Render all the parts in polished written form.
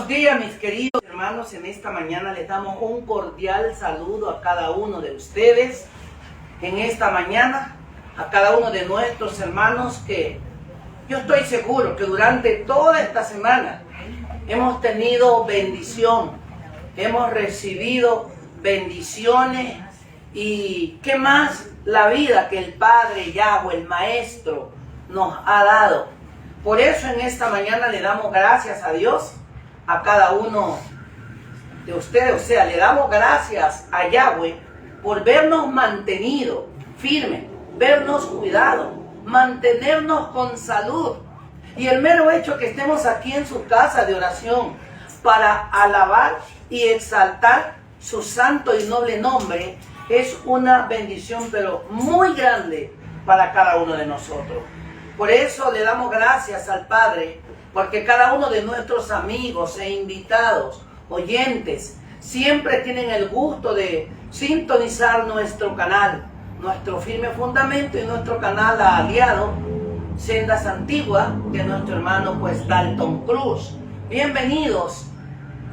días, mis queridos hermanos. En esta mañana les damos un cordial saludo a cada uno de ustedes. En esta mañana, a cada uno de nuestros hermanos que yo estoy seguro que durante toda esta semana hemos tenido bendición, hemos recibido bendiciones y qué más la vida que el Padre Yahweh, el Maestro, nos ha dado. Por eso en esta mañana le damos gracias a Dios, a cada uno de ustedes, o sea, le damos gracias a Yahweh por vernos mantenido firmes, vernos cuidado, mantenernos con salud. Y el mero hecho que estemos aquí en su casa de oración para alabar y exaltar su santo y noble nombre es una bendición, pero muy grande para cada uno de nosotros. Por eso le damos gracias al Padre, porque cada uno de nuestros amigos e invitados, oyentes, siempre tienen el gusto de sintonizar nuestro canal, nuestro firme fundamento y nuestro canal aliado, Sendas Antiguas, de nuestro hermano pues Dalton Cruz. Bienvenidos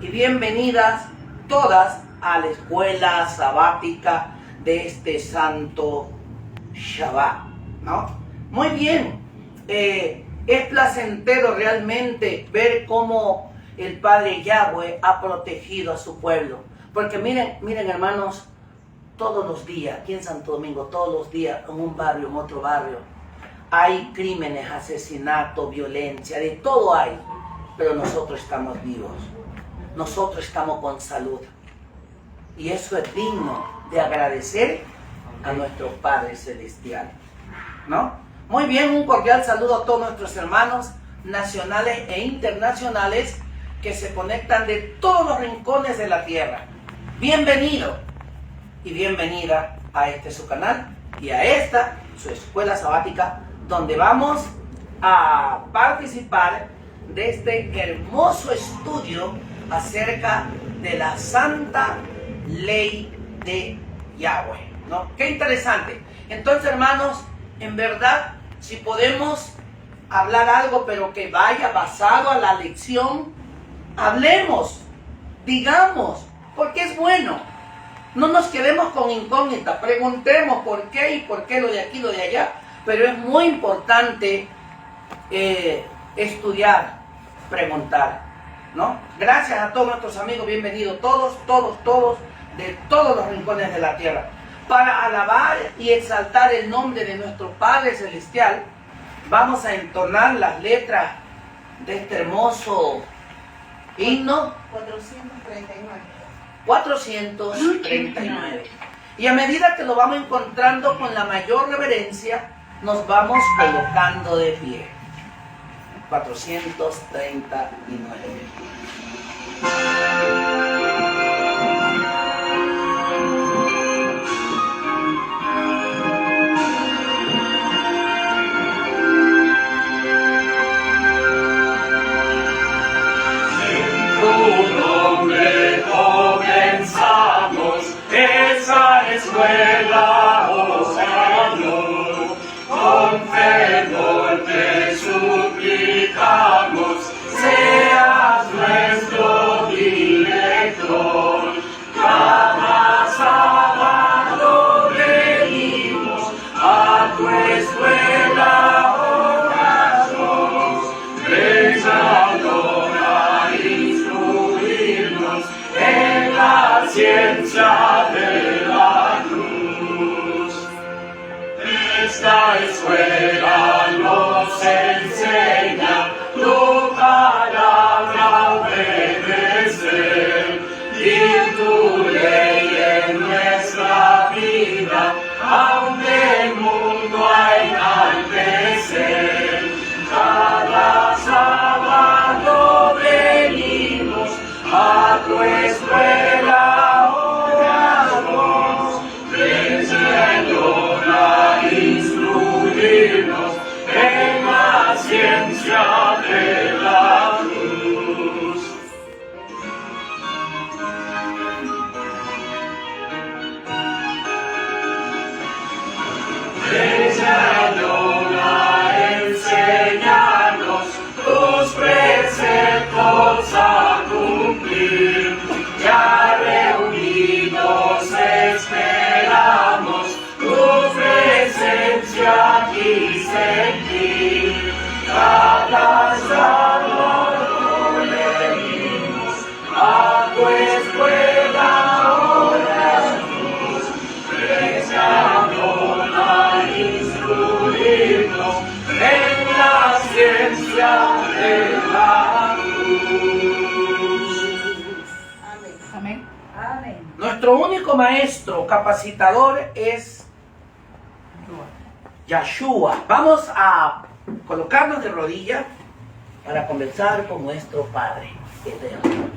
y bienvenidas todas a la escuela sabática de este santo Shabbat, ¿no? Muy bien, es placentero realmente ver cómo el Padre Yahweh ha protegido a su pueblo. Porque miren hermanos, todos los días, aquí en Santo Domingo, todos los días, en un barrio, en otro barrio, hay crímenes, asesinatos, violencia, de todo hay. Pero nosotros estamos vivos, nosotros estamos con salud. Y eso es digno de agradecer a nuestro Padre Celestial, ¿no? Muy bien, un cordial saludo a todos nuestros hermanos nacionales e internacionales que se conectan de todos los rincones de la tierra. Bienvenido y bienvenida a este su canal y a esta su escuela sabática, donde vamos a participar de este hermoso estudio acerca de la santa ley de Yahweh, ¿no? Qué interesante. Entonces, hermanos, en verdad, si podemos hablar algo, pero que vaya basado a la lección, hablemos, digamos, porque es bueno. No nos quedemos con incógnita, preguntemos por qué y por qué lo de aquí, lo de allá, pero es muy importante estudiar, preguntar, ¿no? Gracias a todos nuestros amigos, bienvenidos todos, de todos los rincones de la tierra. Para alabar y exaltar el nombre de nuestro Padre Celestial, vamos a entonar las letras de este hermoso himno 439. Y a medida que lo vamos encontrando con la mayor reverencia, nos vamos colocando de pie. 439. Escuela, oh Señor, con fervor te suplicamos, seas nuestro director. Cada sábado venimos a tu escuela, oramos, pensando a instruirnos en la ciencia de esta escuela nos enseña tu palabra obedecer y tu ley en nuestra vida, aunque el mundo a enaltecer. Cada sábado venimos a tu escuela. Nuestro único maestro capacitador es Yahshua. Vamos a colocarnos de rodillas para conversar con nuestro Padre eterno.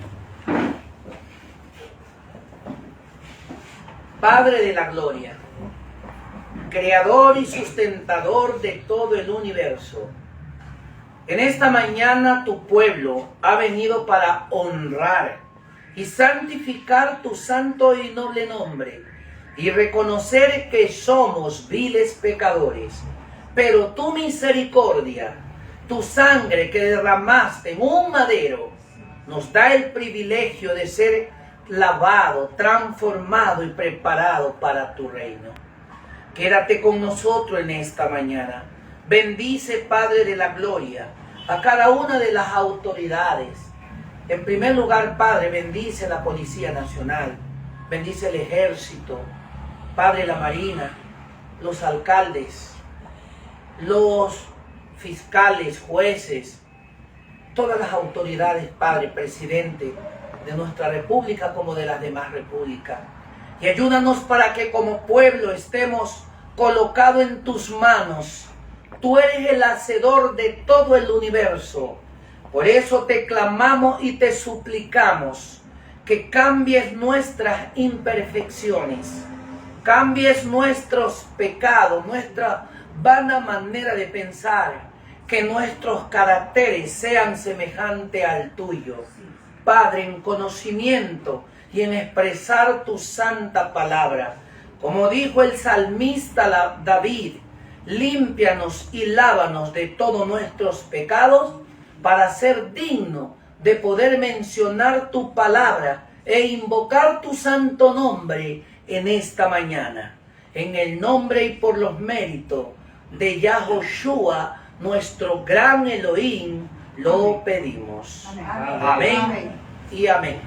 Padre de la gloria, creador y sustentador de todo el universo. En esta mañana tu pueblo ha venido para honrar y santificar tu santo y noble nombre y reconocer que somos viles pecadores. Pero tu misericordia, tu sangre que derramaste en un madero, nos da el privilegio de ser lavado, transformado y preparado para tu reino. Quédate con nosotros en esta mañana. Bendice, Padre de la gloria, a cada una de las autoridades. En primer lugar, Padre, bendice la Policía Nacional, bendice el Ejército, Padre, la Marina, los alcaldes, los fiscales, jueces, todas las autoridades, Padre, presidente de nuestra república como de las demás repúblicas. Y ayúdanos para que como pueblo estemos colocados en tus manos. Tú eres el hacedor de todo el universo. Por eso te clamamos y te suplicamos que cambies nuestras imperfecciones, cambies nuestros pecados, nuestra vana manera de pensar, que nuestros caracteres sean semejantes al tuyo. Padre, en conocimiento y en expresar tu santa palabra. Como dijo el salmista David, límpianos y lávanos de todos nuestros pecados para ser digno de poder mencionar tu palabra e invocar tu santo nombre en esta mañana. En el nombre y por los méritos de Yahoshua, nuestro gran Elohim, lo pedimos. Amén. Amén y amén.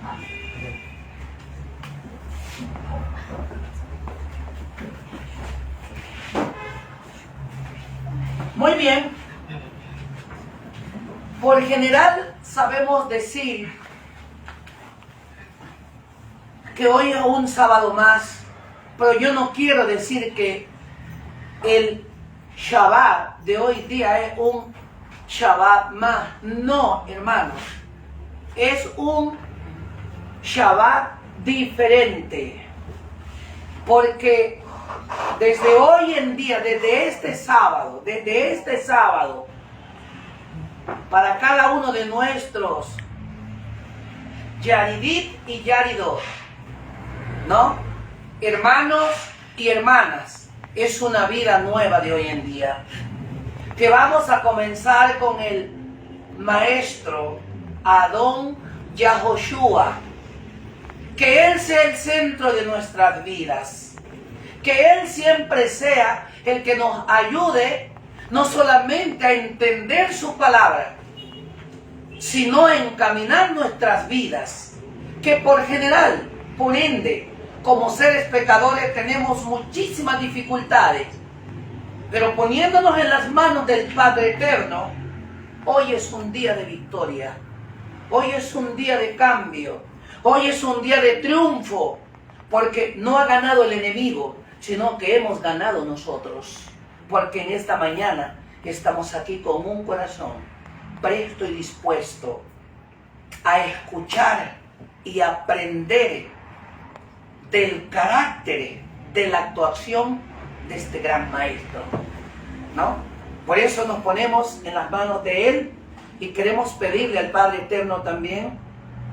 Muy bien. Por general sabemos decir que hoy es un sábado más, pero yo no quiero decir que el Shabbat de hoy día es un Shabbat más. No, hermanos, es un Shabbat diferente, porque desde hoy en día, desde este sábado, para cada uno de nuestros Yaridit y Yaridot, ¿no? Hermanos y hermanas, es una vida nueva de hoy en día. Que vamos a comenzar con el maestro Adón Yahoshua. Que Él sea el centro de nuestras vidas. Que Él siempre sea el que nos ayude no solamente a entender su palabra, sino a encaminar nuestras vidas. Que por general, por ende, como seres pecadores tenemos muchísimas dificultades. Pero poniéndonos en las manos del Padre Eterno, hoy es un día de victoria. Hoy es un día de cambio. Hoy es un día de triunfo. Porque no ha ganado el enemigo, sino que hemos ganado nosotros. Porque en esta mañana estamos aquí con un corazón presto y dispuesto a escuchar y aprender del carácter, de la actuación de este gran maestro, ¿no? Por eso nos ponemos en las manos de Él y queremos pedirle al Padre Eterno también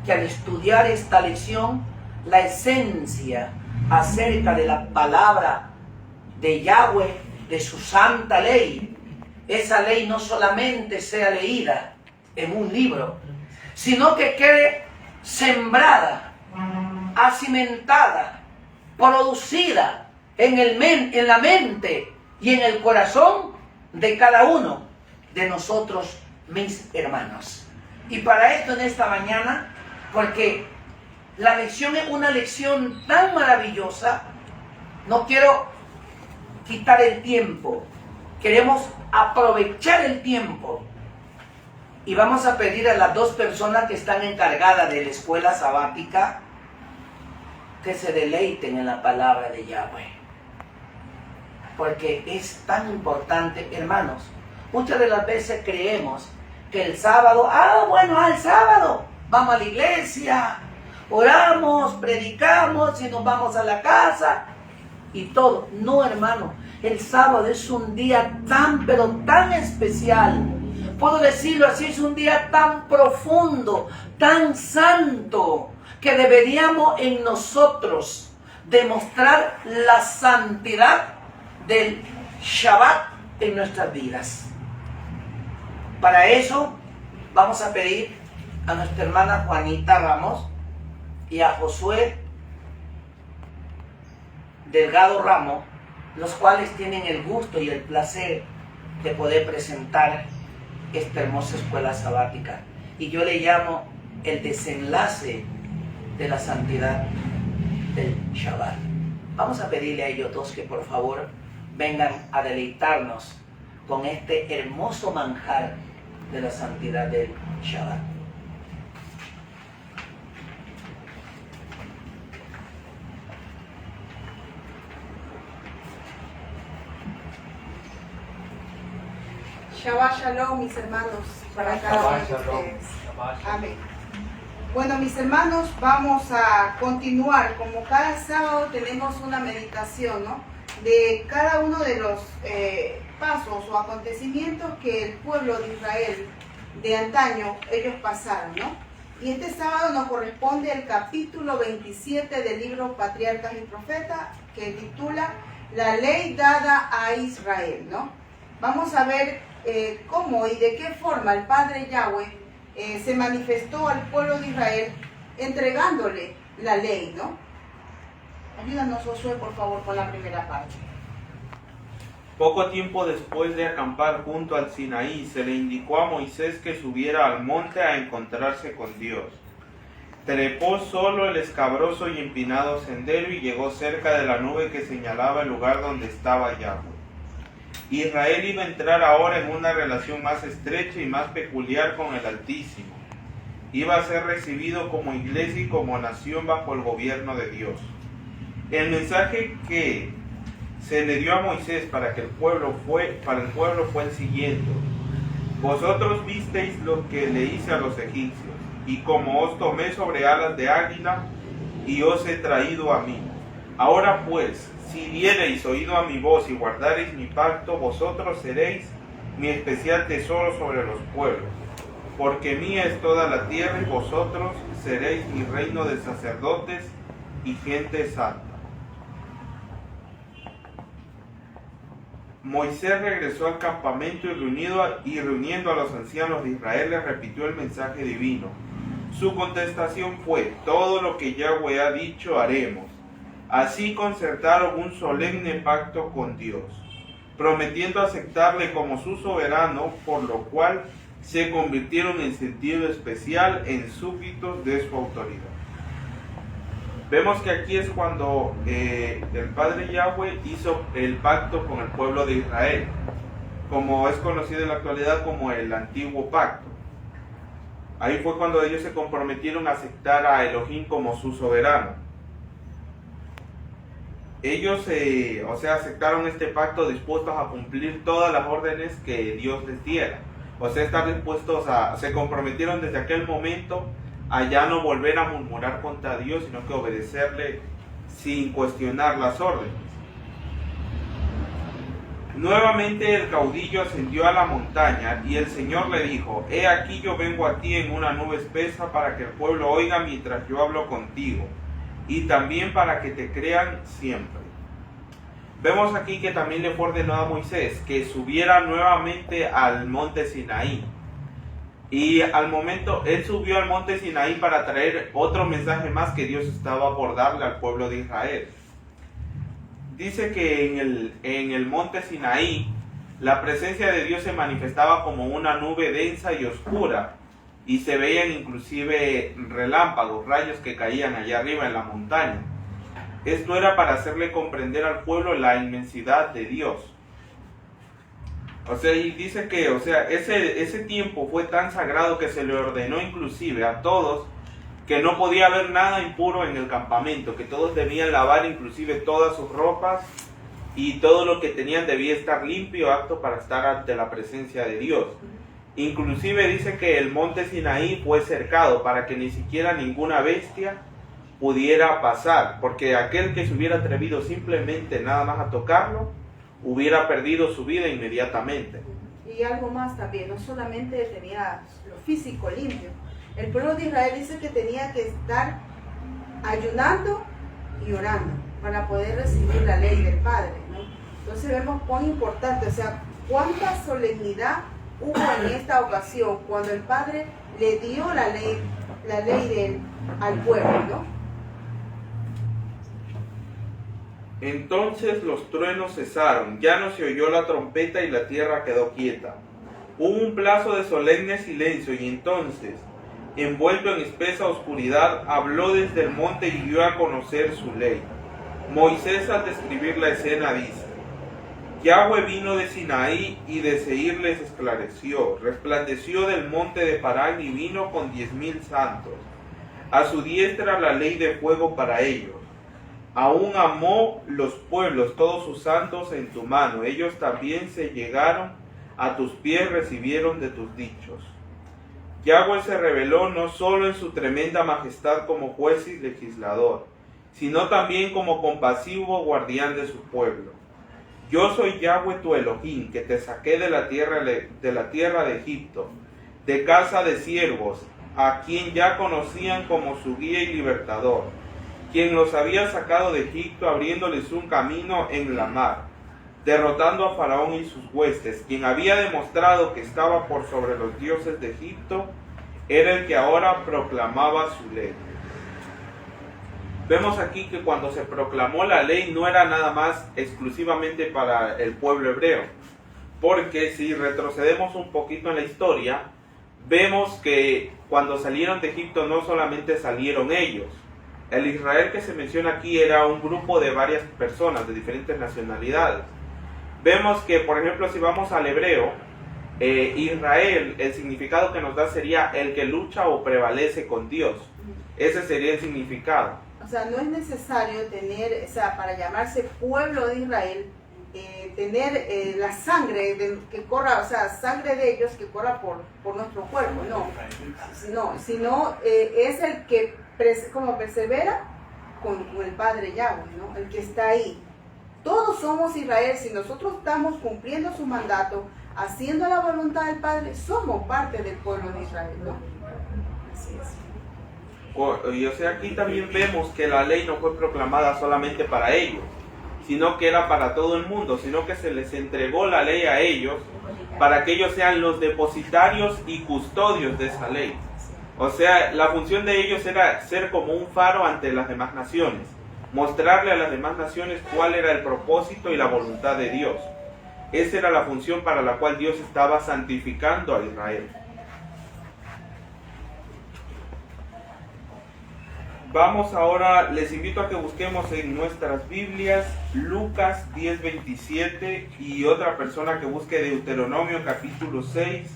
que al estudiar esta lección, la esencia acerca de la palabra de Yahweh, de su santa ley, esa ley no solamente sea leída en un libro, sino que quede sembrada, acimentada, producida en la mente y en el corazón de cada uno de nosotros, mis hermanos. Y para esto en esta mañana, porque la lección es una lección tan maravillosa, no quiero quitar el tiempo, queremos aprovechar el tiempo. Y vamos a pedir a las dos personas que están encargadas de la escuela sabática que se deleiten en la palabra de Yahweh. Porque es tan importante, hermanos. Muchas de las veces creemos que el sábado, el sábado vamos a la iglesia, oramos, predicamos y nos vamos a la casa y todo. No, hermano, el sábado es un día tan, pero tan especial. Puedo decirlo así, es un día tan profundo, tan santo, que deberíamos en nosotros demostrar la santidad del Shabbat en nuestras vidas. Para eso vamos a pedir a nuestra hermana Juanita Ramos y a Josué Delgado Ramos, los cuales tienen el gusto y el placer de poder presentar esta hermosa escuela sabática. Y yo le llamo el desenlace de la santidad del Shabbat. Vamos a pedirle a ellos dos que por favor vengan a deleitarnos con este hermoso manjar de la santidad del Shabbat. Shabbat Shalom, mis hermanos, para cada uno de ustedes. Amén. Bueno, mis hermanos, vamos a continuar. Como cada sábado tenemos una meditación, ¿no?, de cada uno de los pasos o acontecimientos que el pueblo de Israel de antaño ellos pasaron, ¿no? Y este sábado nos corresponde el capítulo 27 del libro Patriarcas y Profetas, que titula La ley dada a Israel, ¿no? Vamos a ver cómo y de qué forma el Padre Yahweh se manifestó al pueblo de Israel entregándole la ley, ¿no? Ayúdanos, Josué, por favor, con la primera parte. Poco tiempo después de acampar junto al Sinaí, se le indicó a Moisés que subiera al monte a encontrarse con Dios. Trepó solo el escabroso y empinado sendero y llegó cerca de la nube que señalaba el lugar donde estaba Yahweh. Israel iba a entrar ahora en una relación más estrecha y más peculiar con el Altísimo. Iba a ser recibido como iglesia y como nación bajo el gobierno de Dios. El mensaje que se le dio a Moisés para el pueblo fue el siguiente: vosotros visteis lo que le hice a los egipcios, y como os tomé sobre alas de águila, y os he traído a mí. Ahora pues, si diereis oído a mi voz y guardareis mi pacto, vosotros seréis mi especial tesoro sobre los pueblos, porque mía es toda la tierra, y vosotros seréis mi reino de sacerdotes y gente santa. Moisés regresó al campamento y reuniendo a los ancianos de Israel les repitió el mensaje divino. Su contestación fue: todo lo que Yahweh ha dicho haremos. Así concertaron un solemne pacto con Dios, prometiendo aceptarle como su soberano, por lo cual se convirtieron en sentido especial en súbditos de su autoridad. Vemos que aquí es cuando el Padre Yahweh hizo el pacto con el pueblo de Israel, como es conocido en la actualidad como el Antiguo Pacto. Ahí fue cuando ellos se comprometieron a aceptar a Elohim como su soberano. Ellos aceptaron este pacto dispuestos a cumplir todas las órdenes que Dios les diera. Se comprometieron desde aquel momento a ya no volver a murmurar contra Dios, sino que obedecerle sin cuestionar las órdenes. Nuevamente el caudillo ascendió a la montaña y el Señor le dijo: he aquí yo vengo a ti en una nube espesa para que el pueblo oiga mientras yo hablo contigo, y también para que te crean siempre. Vemos aquí que también le fue ordenado a Moisés que subiera nuevamente al monte Sinaí. Y al momento, él subió al monte Sinaí para traer otro mensaje más que Dios estaba por darle al pueblo de Israel. Dice que en el monte Sinaí, la presencia de Dios se manifestaba como una nube densa y oscura, y se veían inclusive relámpagos, rayos que caían allá arriba en la montaña. Esto era para hacerle comprender al pueblo la inmensidad de Dios. Y dice que, ese tiempo fue tan sagrado que se le ordenó inclusive a todos que no podía haber nada impuro en el campamento, que todos debían lavar inclusive todas sus ropas y todo lo que tenían debía estar limpio, apto para estar ante la presencia de Dios. Inclusive dice que el monte Sinaí fue cercado para que ni siquiera ninguna bestia pudiera pasar, porque aquel que se hubiera atrevido simplemente nada más a tocarlo, hubiera perdido su vida inmediatamente. Y algo más también, no solamente tenía lo físico limpio, el pueblo de Israel dice que tenía que estar ayunando y orando para poder recibir la ley del Padre, ¿no? Entonces vemos cuán importante, o sea, cuánta solemnidad hubo en esta ocasión cuando el Padre le dio la ley al pueblo, ¿no? Entonces los truenos cesaron, ya no se oyó la trompeta y la tierra quedó quieta. Hubo un plazo de solemne silencio y entonces, envuelto en espesa oscuridad, habló desde el monte y dio a conocer su ley. Moisés, al describir la escena, dice: Yahweh vino de Sinaí y de Seir les esclareció, resplandeció del monte de Parán y vino con 10,000 santos. A su diestra la ley de fuego para ellos. Aún amó los pueblos, todos sus santos en tu mano. Ellos también se llegaron a tus pies, recibieron de tus dichos. Yahweh se reveló no solo en su tremenda majestad como juez y legislador, sino también como compasivo guardián de su pueblo. Yo soy Yahweh tu Elohim, que te saqué de la tierra de Egipto, de casa de siervos, a quien ya conocían como su guía y libertador, quien los había sacado de Egipto abriéndoles un camino en la mar, derrotando a Faraón y sus huestes, quien había demostrado que estaba por sobre los dioses de Egipto, era el que ahora proclamaba su ley. Vemos aquí que cuando se proclamó la ley no era nada más exclusivamente para el pueblo hebreo, porque si retrocedemos un poquito en la historia, vemos que cuando salieron de Egipto no solamente salieron ellos. El Israel que se menciona aquí era un grupo de varias personas de diferentes nacionalidades. Vemos que, por ejemplo, si vamos al hebreo, Israel, el significado que nos da sería el que lucha o prevalece con Dios. Ese sería el significado. O sea, no es necesario tener, o sea, para llamarse pueblo de Israel, tener la sangre que corra, o sea, sangre de ellos que corra por nuestro cuerpo, sino es el que como persevera con el Padre Yahweh, ¿no? El que está ahí. Todos somos Israel, si nosotros estamos cumpliendo su mandato, haciendo la voluntad del Padre, somos parte del pueblo de Israel, ¿no? Así es. Y o sea, aquí también vemos que la ley no fue proclamada solamente para ellos, sino que era para todo el mundo, sino que se les entregó la ley a ellos para que ellos sean los depositarios y custodios de esa ley. O sea, la función de ellos era ser como un faro ante las demás naciones, mostrarle a las demás naciones cuál era el propósito y la voluntad de Dios. Esa era la función para la cual Dios estaba santificando a Israel. Vamos ahora, les invito a que busquemos en nuestras Biblias Lucas 10:27 y otra persona que busque Deuteronomio capítulo 6,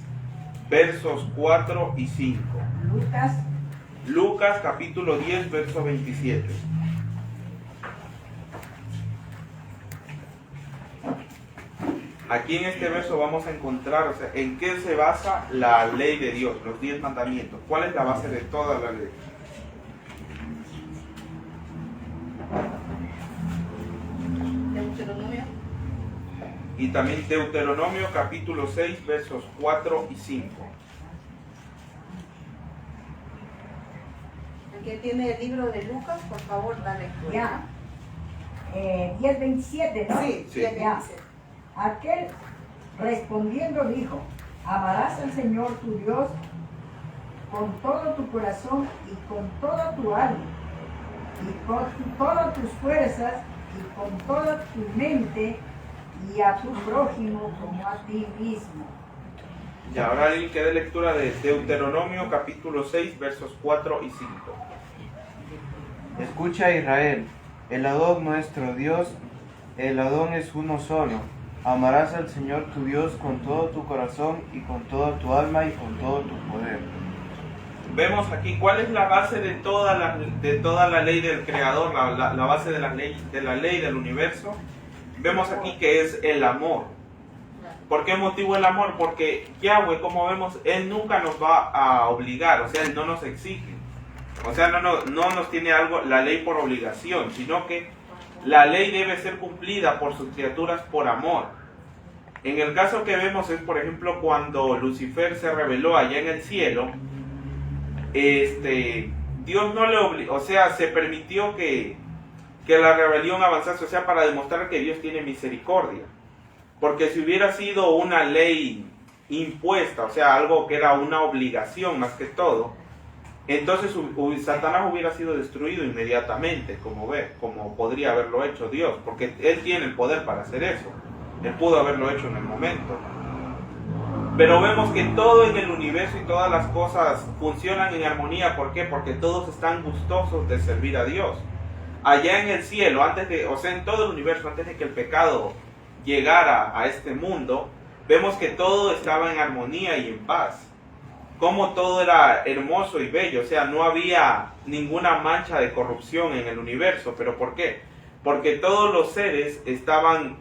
versos 4 y 5. Lucas capítulo 10, verso 27. Aquí en este verso vamos a encontrar, o sea, en qué se basa la ley de Dios, los 10 mandamientos. ¿Cuál es la base de toda la ley? Deuteronomio. Y también Deuteronomio capítulo 6, versos 4 y 5. El que tiene el libro de Lucas, por favor, dale. Ya. 10:27, ¿no? Sí, Sí. 10:27. Aquel respondiendo dijo: amarás al Señor tu Dios con todo tu corazón y con toda tu alma y con todas tus fuerzas y con toda tu mente, y a tu prójimo como a ti mismo. Y ahora alguien que dé lectura de Deuteronomio capítulo 6, versos 4 y 5. Escucha, Israel, el Adón nuestro Dios, el Adón es uno solo. Amarás al Señor tu Dios con todo tu corazón y con toda tu alma y con todo tu poder. vemos aquí cuál es la base de toda la ley del Creador, la base de la ley del universo. Vemos aquí que es el amor. ¿Por qué motivo el amor? Porque Yahweh, como vemos, Él nunca nos va a obligar, o sea, Él no nos exige. O sea, no nos tiene la ley por obligación, sino que la ley debe ser cumplida por sus criaturas por amor. En el caso que vemos es, por ejemplo, cuando Lucifer se rebeló allá en el cielo, Dios no le obligó, o sea, se permitió que la rebelión avanzase, o sea, para demostrar que Dios tiene misericordia. Porque si hubiera sido una ley impuesta, o sea, algo que era una obligación más que todo, entonces Satanás hubiera sido destruido inmediatamente, como podría haberlo hecho Dios, porque Él tiene el poder para hacer eso. Él pudo haberlo hecho en el momento. Pero vemos que todo en el universo y todas las cosas funcionan en armonía. ¿Por qué? Porque todos están gustosos de servir a Dios. Allá en el cielo, en todo el universo, antes de que el pecado llegara a este mundo, vemos que todo estaba en armonía y en paz. Como todo era hermoso y bello, o sea, no había ninguna mancha de corrupción en el universo. ¿Pero por qué? Porque todos los seres estaban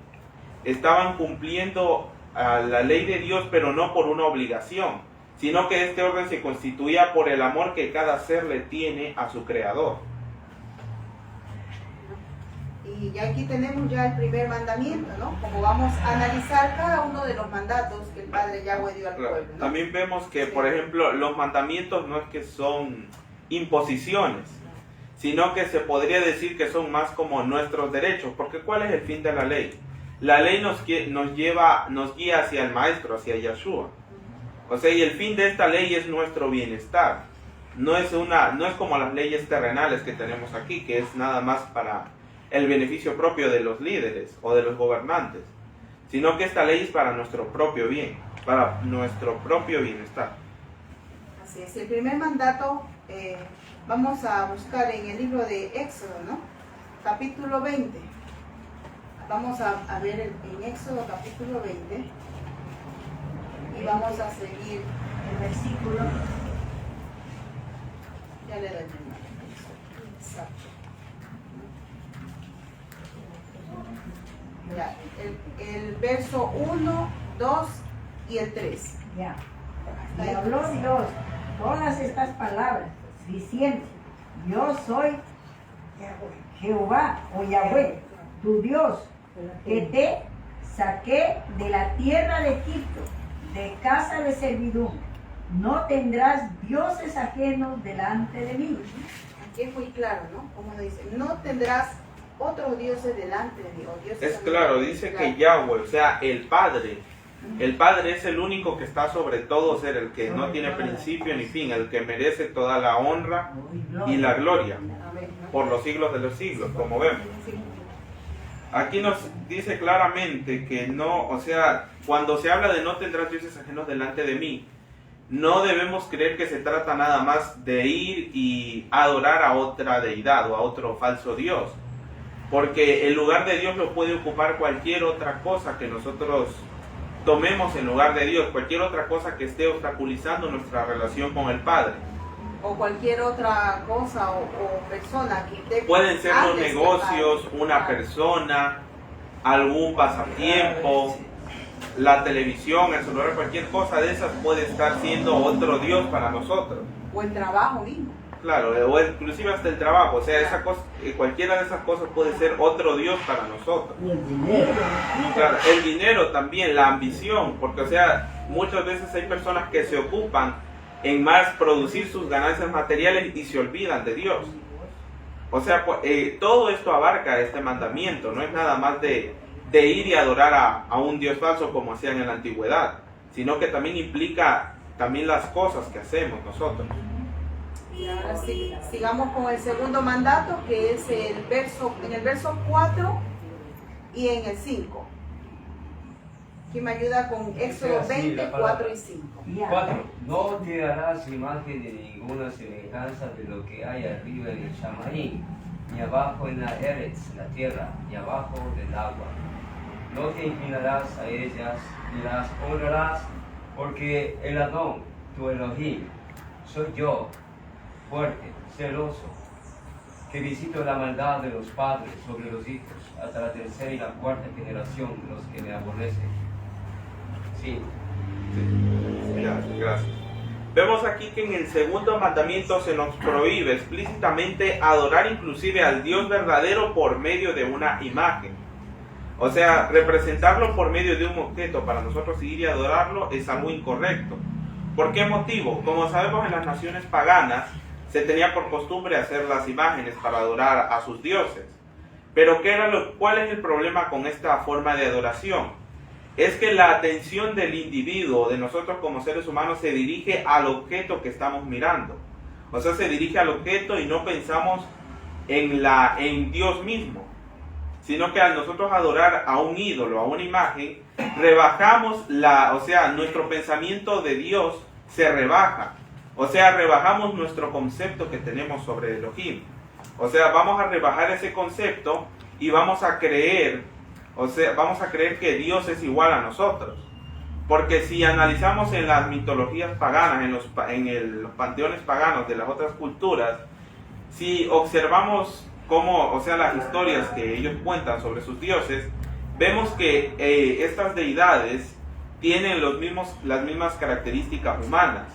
cumpliendo a la ley de Dios, pero no por una obligación, sino que este orden se constituía por el amor que cada ser le tiene a su Creador. Y ya aquí tenemos ya el primer mandamiento, ¿no? Como vamos a analizar cada uno de los mandatos que el Padre Yahweh dio al pueblo, ¿no? También vemos que, por ejemplo, los mandamientos no es que son imposiciones, sino que se podría decir que son más como nuestros derechos, porque ¿cuál es el fin de la ley? La ley nos guía hacia el Maestro, hacia Yahshua. O sea, y el fin de esta ley es nuestro bienestar. No es como las leyes terrenales que tenemos aquí, que es nada más para el beneficio propio de los líderes o de los gobernantes, sino que esta ley es para nuestro propio bien, para nuestro propio bienestar. Así es. El primer mandato vamos a buscar en el libro de Éxodo, ¿no? Capítulo 20. Vamos a ver en Éxodo capítulo 20 y vamos a seguir el versículo. Ya le doy el número. Exacto. Ya, el verso 1, 2 y el 3. Ya. Y habló Dios todas estas palabras, diciendo: Yo soy Jehová o Yahweh, tu Dios, que te saqué de la tierra de Egipto, de casa de servidumbre. No tendrás dioses ajenos delante de mí. Aquí es muy claro, ¿no? Como dice, no tendrás otros dioses delante de mí. Es claro, dice que Yahweh, o sea, el Padre es el único que está sobre todo ser, el que no tiene principio ni fin, el que merece toda la honra y la gloria por los siglos de los siglos, como vemos. Aquí nos dice claramente que no, o sea, cuando se habla de no tendrás dioses ajenos delante de mí, no debemos creer que se trata nada más de ir y adorar a otra deidad o a otro falso Dios, porque el lugar de Dios lo puede ocupar cualquier otra cosa que nosotros tomemos en lugar de Dios, cualquier otra cosa que esté obstaculizando nuestra relación con el Padre. O cualquier otra cosa o persona que esté. Pueden ser los negocios, una persona, algún pasatiempo, la televisión, el celular, cualquier cosa de esas puede estar siendo otro Dios para nosotros. O el trabajo mismo. Claro, o inclusive hasta el trabajo, o sea, esa cosa, cualquiera de esas cosas puede ser otro Dios para nosotros. Y el dinero. Claro, el dinero también, la ambición, porque o sea, muchas veces hay personas que se ocupan en más producir sus ganancias materiales y se olvidan de Dios. O sea, todo esto abarca este mandamiento, no es nada más de ir y adorar a un Dios falso como hacían en la antigüedad, sino que también implica también las cosas que hacemos nosotros. Y ahora sí, sigamos con el segundo mandato, que es en el verso 4 y en el 5. ¿Quién me ayuda con Éxodo 20, 4 y 5? 4. No te harás imagen de ninguna semejanza de lo que hay arriba en el Shamaí, ni abajo en la Eretz, la tierra, ni abajo del agua. No te inclinarás a ellas, ni las honrarás, porque el Adón, tu Elohim, soy yo, fuerte, celoso, que visito la maldad de los padres sobre los hijos, hasta la tercera y la cuarta generación de los que me aborrecen. Sí. Gracias. Vemos aquí que en el segundo mandamiento se nos prohíbe explícitamente adorar inclusive al Dios verdadero por medio de una imagen. O sea, representarlo por medio de un objeto para nosotros ir y adorarlo es algo incorrecto. ¿Por qué motivo? Como sabemos, en las naciones paganas se tenía por costumbre hacer las imágenes para adorar a sus dioses. Pero ¿cuál es el problema con esta forma de adoración? Es que la atención del individuo, de nosotros como seres humanos, se dirige al objeto que estamos mirando. O sea, se dirige al objeto y no pensamos en Dios mismo, sino que al nosotros adorar a un ídolo, a una imagen, rebajamos nuestro pensamiento de Dios se rebaja. O sea, rebajamos nuestro concepto que tenemos sobre Elohim. O sea, vamos a rebajar ese concepto y vamos a creer que Dios es igual a nosotros. Porque si analizamos en las mitologías paganas, en los panteones paganos de las otras culturas, si observamos las historias que ellos cuentan sobre sus dioses, vemos que estas deidades tienen las mismas características humanas.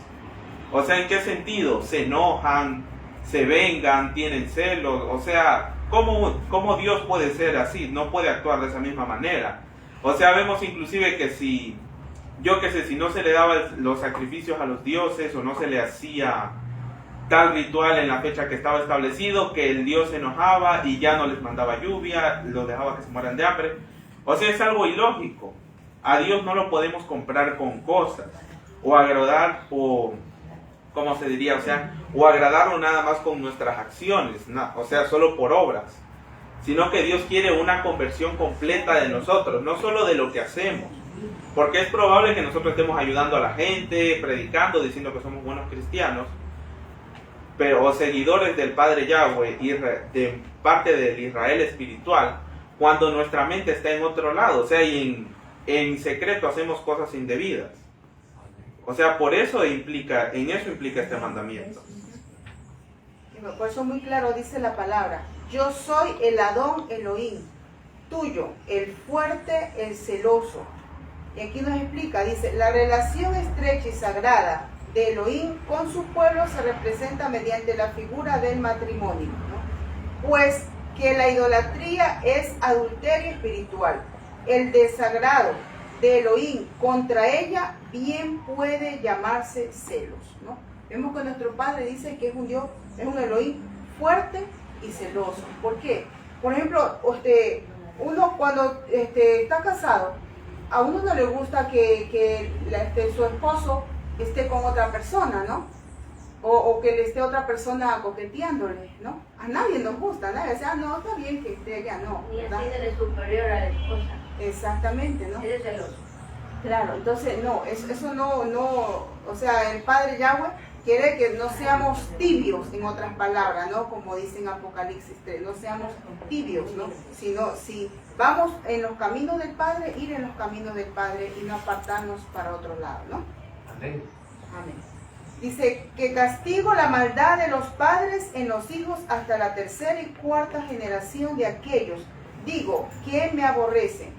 O sea, ¿en qué sentido? Se enojan, se vengan, tienen celos. O sea, ¿cómo Dios puede ser así? No puede actuar de esa misma manera. O sea, vemos inclusive que si no se le daban los sacrificios a los dioses o no se le hacía tal ritual en la fecha que estaba establecido, que el Dios se enojaba y ya no les mandaba lluvia, los dejaba que se mueran de hambre. O sea, es algo ilógico. A Dios no lo podemos comprar con cosas o agradar o agradarlo nada más con nuestras acciones, solo por obras, sino que Dios quiere una conversión completa de nosotros, no solo de lo que hacemos, porque es probable que nosotros estemos ayudando a la gente, predicando, diciendo que somos buenos cristianos, o seguidores del Padre Yahweh y de parte del Israel espiritual, cuando nuestra mente está en otro lado, o sea, y en secreto hacemos cosas indebidas. O sea, en eso implica este mandamiento. Por eso muy claro dice la palabra: yo soy el Adón Elohim, tuyo, el fuerte, el celoso. Y aquí nos explica, dice, la relación estrecha y sagrada de Elohim con su pueblo se representa mediante la figura del matrimonio, ¿no? Pues que la idolatría es adulterio espiritual. El desagrado de Elohim contra ella bien puede llamarse celos, ¿no? Vemos que nuestro Padre dice que es un Dios, es un Elohim fuerte y celoso. ¿Por qué? Por ejemplo, uno cuando está casado, a uno no le gusta que su esposo esté con otra persona, ¿no? O que le esté otra persona coqueteándole, ¿no? A nadie nos gusta, nadie dice, no, está bien que esté allá, no. Ni así de superior a la esposa. Exactamente, ¿no? Eres celoso. Claro, entonces no, eso no, o sea, el Padre Yahweh quiere que no seamos tibios, en otras palabras, ¿no? Como dice en Apocalipsis 3, no seamos tibios, ¿no? Sino, si vamos en los caminos del Padre, ir en los caminos del Padre y no apartarnos para otro lado, ¿no? Amén. Amén. Dice que castigo la maldad de los padres en los hijos hasta la tercera y cuarta generación de aquellos, digo, que me aborrecen.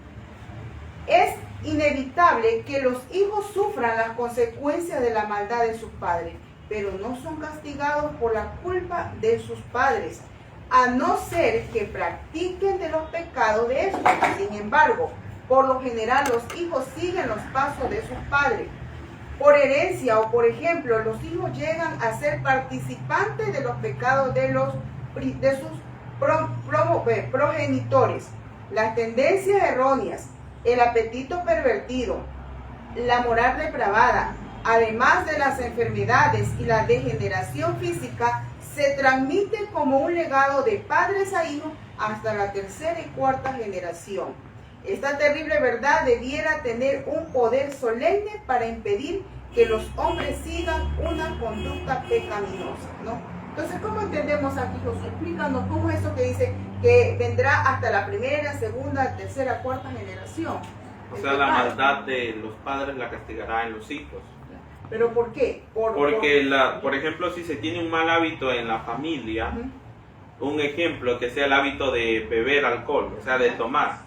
Es inevitable que los hijos sufran las consecuencias de la maldad de sus padres, pero no son castigados por la culpa de sus padres, a no ser que practiquen de los pecados de estos. Sin embargo, por lo general los hijos siguen los pasos de sus padres. Por herencia o por ejemplo, los hijos llegan a ser participantes de los pecados de sus progenitores. Las tendencias erróneas, el apetito pervertido, la moral depravada, además de las enfermedades y la degeneración física, se transmiten como un legado de padres a hijos hasta la tercera y cuarta generación. Esta terrible verdad debiera tener un poder solemne para impedir que los hombres sigan una conducta pecaminosa, ¿no? Entonces, ¿cómo entendemos aquí, José? Explícanos cómo es eso que dice que vendrá hasta la primera, segunda, tercera, cuarta generación. O sea, la maldad de los padres la castigará en los hijos. ¿Pero por qué? Porque, por ejemplo, si se tiene un mal hábito en la familia, un ejemplo que sea el hábito de beber alcohol, o sea, de tomar.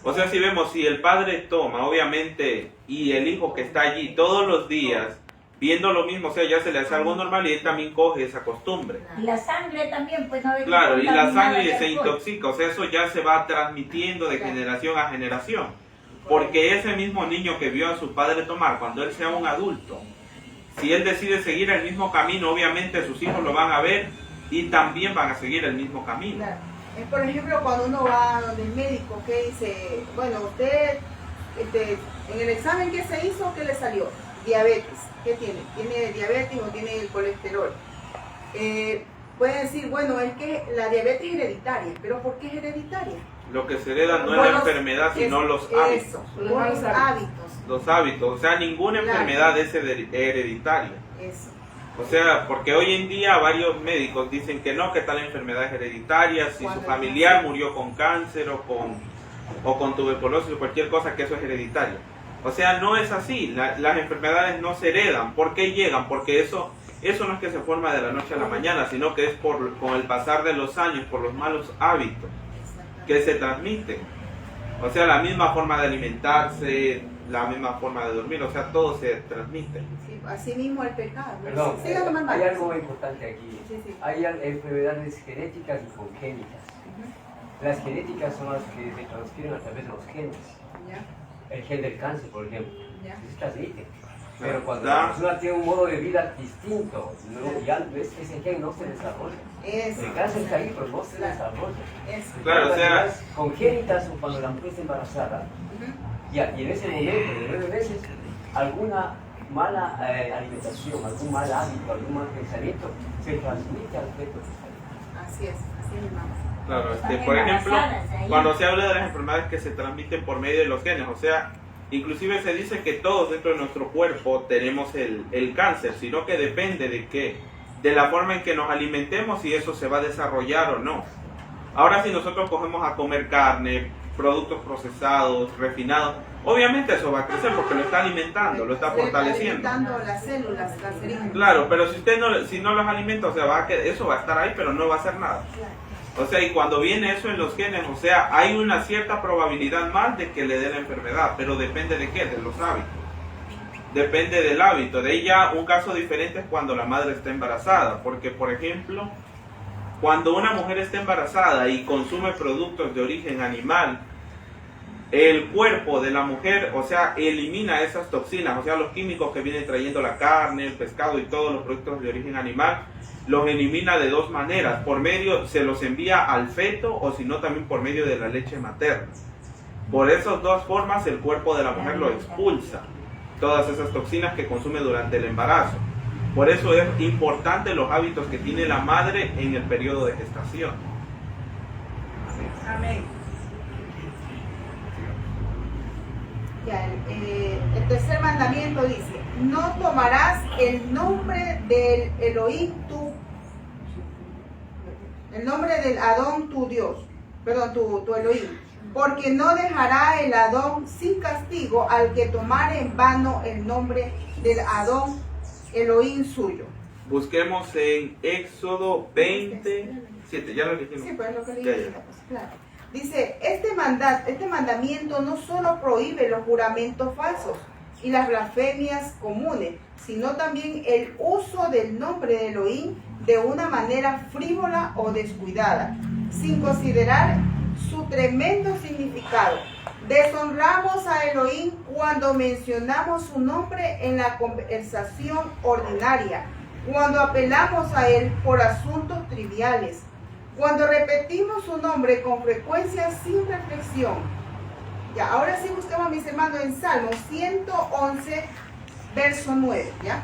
O sea, si vemos, si el padre toma, obviamente, y el hijo que está allí todos los días, viendo lo mismo, o sea, ya se le hace algo normal y él también coge esa costumbre. Y la sangre también, pues no. Claro, y la sangre se intoxica, o sea, eso ya se va transmitiendo de generación a generación. Porque ese mismo niño que vio a su padre tomar, cuando él sea un adulto, si él decide seguir el mismo camino, obviamente sus hijos lo van a ver y también van a seguir el mismo camino. Claro. Es por ejemplo cuando uno va donde el médico que dice, bueno, usted en el examen que se hizo, ¿qué le salió? Diabetes. ¿Qué tiene? ¿Tiene diabetes o tiene el colesterol? Puede decir, bueno, es que la diabetes es hereditaria, pero ¿por qué es hereditaria? Lo que se hereda no es la enfermedad, sino los hábitos. Eso, los hábitos. Los hábitos, o sea, ninguna enfermedad es hereditaria. Eso. O sea, porque hoy en día varios médicos dicen que no, que tal enfermedad es hereditaria, si su familiar murió con cáncer o con tuberculosis o cualquier cosa, que eso es hereditario. O sea, no es así, las enfermedades no se heredan. ¿Por qué llegan? Porque eso no es que se forma de la noche a la mañana, sino que es con el pasar de los años, por los malos hábitos que se transmiten. O sea, la misma forma de alimentarse, la misma forma de dormir, o sea, todo se transmite. Sí, así mismo el pecado. Perdón, Sí, hay algo muy importante aquí. Sí. Hay enfermedades genéticas y congénitas. Las genéticas son las que se transfieren a través de los genes. ¿Ya? El gen del cáncer, por ejemplo, Ya. se transmite. Pero cuando la persona tiene un modo de vida distinto, ya ese gen no se desarrolla. Eso. El cáncer está ahí, pero no se desarrolla. Eso. Claro, o sea, Las congénitas son cuando la mujer está embarazada, y en ese momento de 9 meses, alguna mala alimentación, algún mal hábito, algún mal pensamiento se transmite al feto que está ahí. Así es, hermano. Claro, por ejemplo, cuando se habla de las enfermedades que se transmiten por medio de los genes, o sea, inclusive se dice que todos dentro de nuestro cuerpo tenemos el cáncer, sino que depende de qué, de la forma en que nos alimentemos y eso se va a desarrollar o no. Ahora, si nosotros cogemos a comer carne, productos procesados, refinados, obviamente eso va a crecer porque lo está alimentando, lo está fortaleciendo. Alimentando las células cancerígenas. Claro, pero si no los alimenta, o sea, eso va a estar ahí, pero no va a hacer nada. O sea, y cuando viene eso en los genes, o sea, hay una cierta probabilidad más de que le dé la enfermedad, pero depende de qué, de los hábitos. Depende del hábito. De ella, un caso diferente es cuando la madre está embarazada, porque, por ejemplo, cuando una mujer está embarazada y consume productos de origen animal, el cuerpo de la mujer, o sea, elimina esas toxinas, o sea, los químicos que vienen trayendo la carne, el pescado y todos los productos de origen animal, los elimina de dos maneras, por medio, se los envía al feto o si no también por medio de la leche materna. Por esas dos formas el cuerpo de la mujer lo expulsa, todas esas toxinas que consume durante el embarazo. Por eso es importante los hábitos que tiene la madre en el periodo de gestación. Amén. Ya, el tercer mandamiento dice, no tomarás el nombre del Elohim el nombre del Adón tu Dios, perdón, tu Elohim, porque no dejará el Adón sin castigo al que tomare en vano el nombre del Adón Elohim suyo. Busquemos en Éxodo 27, ya lo dijimos. Sí, pues lo que Ya, dije, pues, claro. Dice, este mandamiento no solo prohíbe los juramentos falsos y las blasfemias comunes, sino también el uso del nombre de Elohim de una manera frívola o descuidada, sin considerar su tremendo significado. Deshonramos a Elohim cuando mencionamos su nombre en la conversación ordinaria, cuando apelamos a él por asuntos triviales, cuando repetimos su nombre con frecuencia sin reflexión. Ya, ahora sí buscamos, mis hermanos, en Salmo 111, verso 9, ¿ya?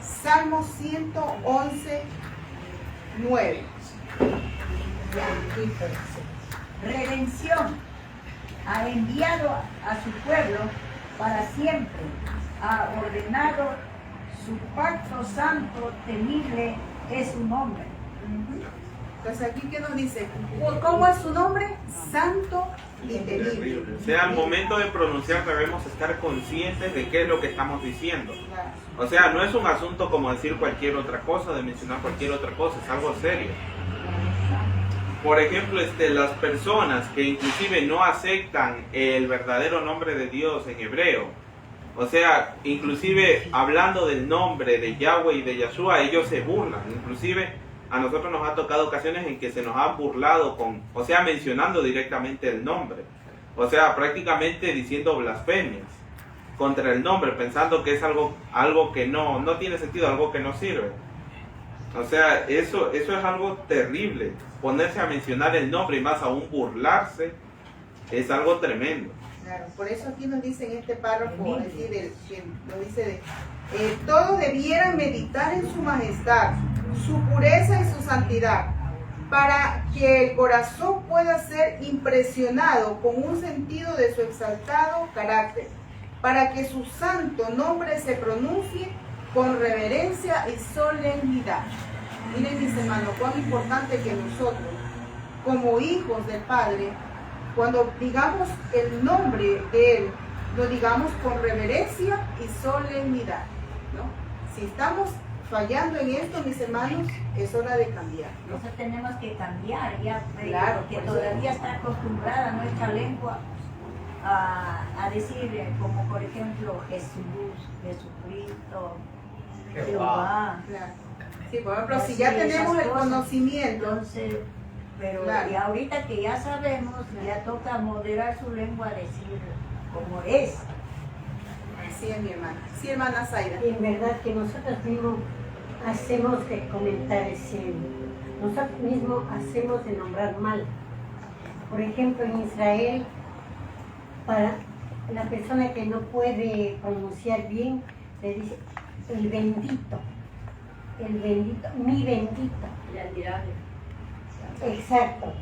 Salmo 111, 9. Redención. Ha enviado a su pueblo para siempre. Ha ordenado su pacto santo, temible es su nombre. Entonces aquí que nos dice, ¿cómo es su nombre? Santo y temible. O sea, al momento de pronunciar debemos estar conscientes de qué es lo que estamos diciendo. Claro. O sea, no es un asunto como decir cualquier otra cosa, de mencionar cualquier otra cosa, es algo serio. Por ejemplo, las personas que inclusive no aceptan el verdadero nombre de Dios en hebreo, o sea, inclusive hablando del nombre de Yahweh y de Yahshua, ellos se burlan. Inclusive a nosotros nos ha tocado ocasiones en que se nos ha burlado o sea, mencionando directamente el nombre. O sea, prácticamente diciendo blasfemias contra el nombre, pensando que es algo que no tiene sentido, algo que no sirve. O sea, eso es algo terrible. Ponerse a mencionar el nombre y más aún burlarse es algo tremendo. Claro, por eso aquí nos dice en este párrafo, es decir, nos dice todos debieran meditar en su majestad, su pureza y su santidad, para que el corazón pueda ser impresionado con un sentido de su exaltado carácter, para que su santo nombre se pronuncie con reverencia y solemnidad. Miren, mis hermanos, cuán importante que nosotros, como hijos del Padre, cuando digamos el nombre de Él, lo digamos con reverencia y solemnidad, ¿no? Si estamos fallando en esto, mis hermanos, es hora de cambiar, ¿no? Entonces tenemos que cambiar ya, Claro, porque por eso. todavía está acostumbrada nuestra lengua a decir, como por ejemplo, Jesús, Jesucristo, Jehová. Claro. Sí, por ejemplo, si Así, ya tenemos esas el cosas. conocimiento, Entonces, pero Claro. y ahorita que ya sabemos, ya toca moderar su lengua, decir como es. así es mi hermana. Sí, hermana Zaira. En verdad que nosotros mismos hacemos de comentar nosotros mismos hacemos de nombrar mal. Por ejemplo, en Israel, para la persona que no puede pronunciar bien, le dice el bendito, mi bendito. El admirable. Exacto.